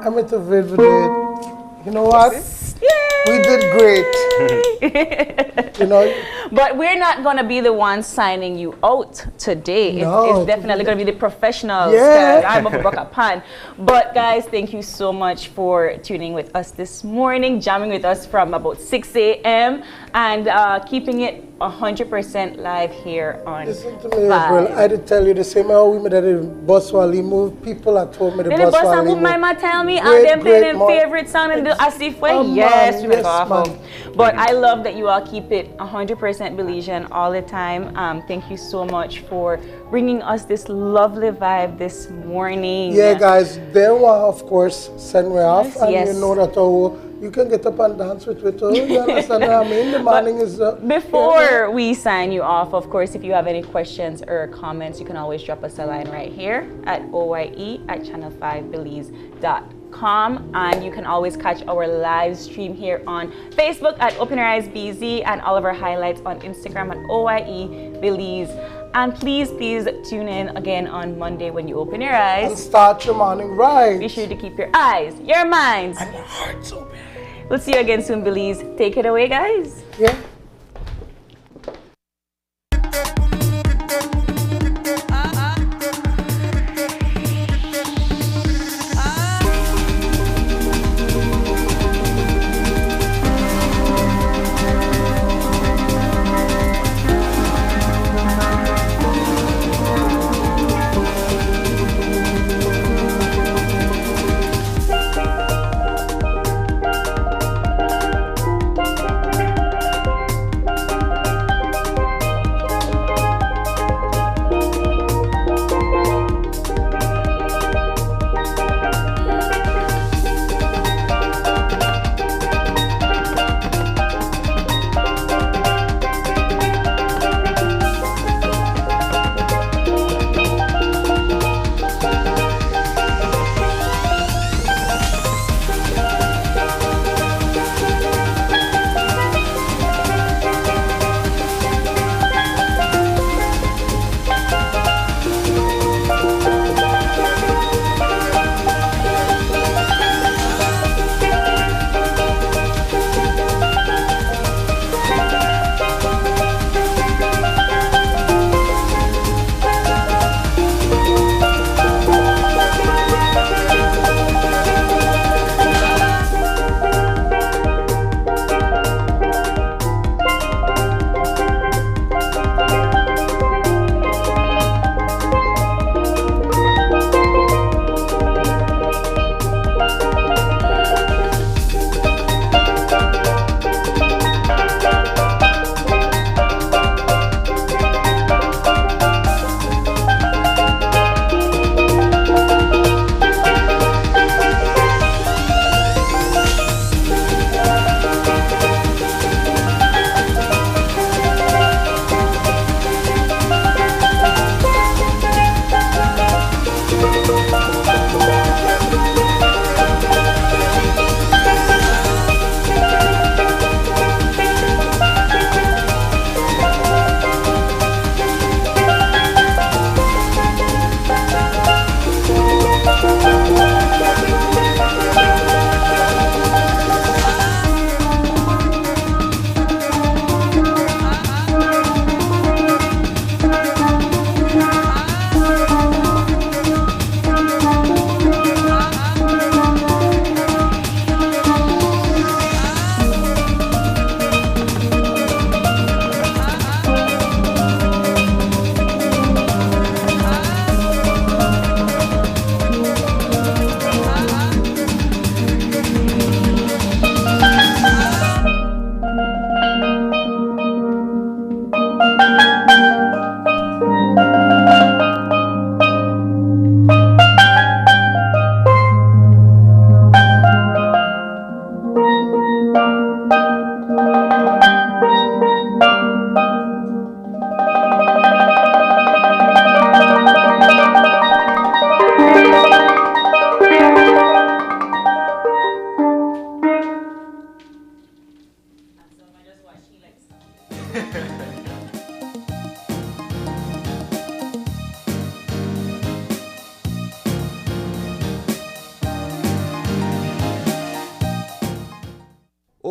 [SPEAKER 3] I'm at the video. You know what? We did great. You know.
[SPEAKER 2] But we're not gonna be the ones signing you out today.
[SPEAKER 3] No,
[SPEAKER 2] it's definitely gonna be the professionals.
[SPEAKER 3] Yeah.
[SPEAKER 2] I'm a Broca Pan. But guys, thank you so much for tuning with us this morning, jamming with us from about 6 a.m. and keeping it 100% live here on
[SPEAKER 3] Listen to me, April. I did tell you the same way we made the bus while he moved. People at home made the bus while he moved.
[SPEAKER 2] My mama tell me,
[SPEAKER 3] Great,
[SPEAKER 2] them play
[SPEAKER 3] great
[SPEAKER 2] them favorite song in the Asif way. Yes, we make off of. But I love that you all keep it 100% Belizean all the time. Thank you so much for bringing us this lovely vibe this morning.
[SPEAKER 3] Yeah, guys, they will, of course, send me off.
[SPEAKER 2] Yes,
[SPEAKER 3] And
[SPEAKER 2] yes.
[SPEAKER 3] you know that you can get up and dance with it. You understand what I mean? The morning is...
[SPEAKER 2] Before we sign you off, of course, if you have any questions or comments, you can always drop us a line right here at oye@channel5belize.com. And you can always catch our live stream here on Facebook at Open Your Eyes BZ and all of our highlights on Instagram at OYE Belize. And please tune in again on Monday when you open your eyes.
[SPEAKER 3] And start your morning right.
[SPEAKER 2] Be sure to keep your eyes, your minds,
[SPEAKER 3] and your hearts open.
[SPEAKER 2] We'll see you again soon, Belize. Take it away, guys.
[SPEAKER 3] Yeah.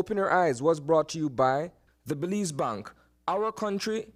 [SPEAKER 8] Open Your Eyes was brought to you by the Belize Bank. Our country,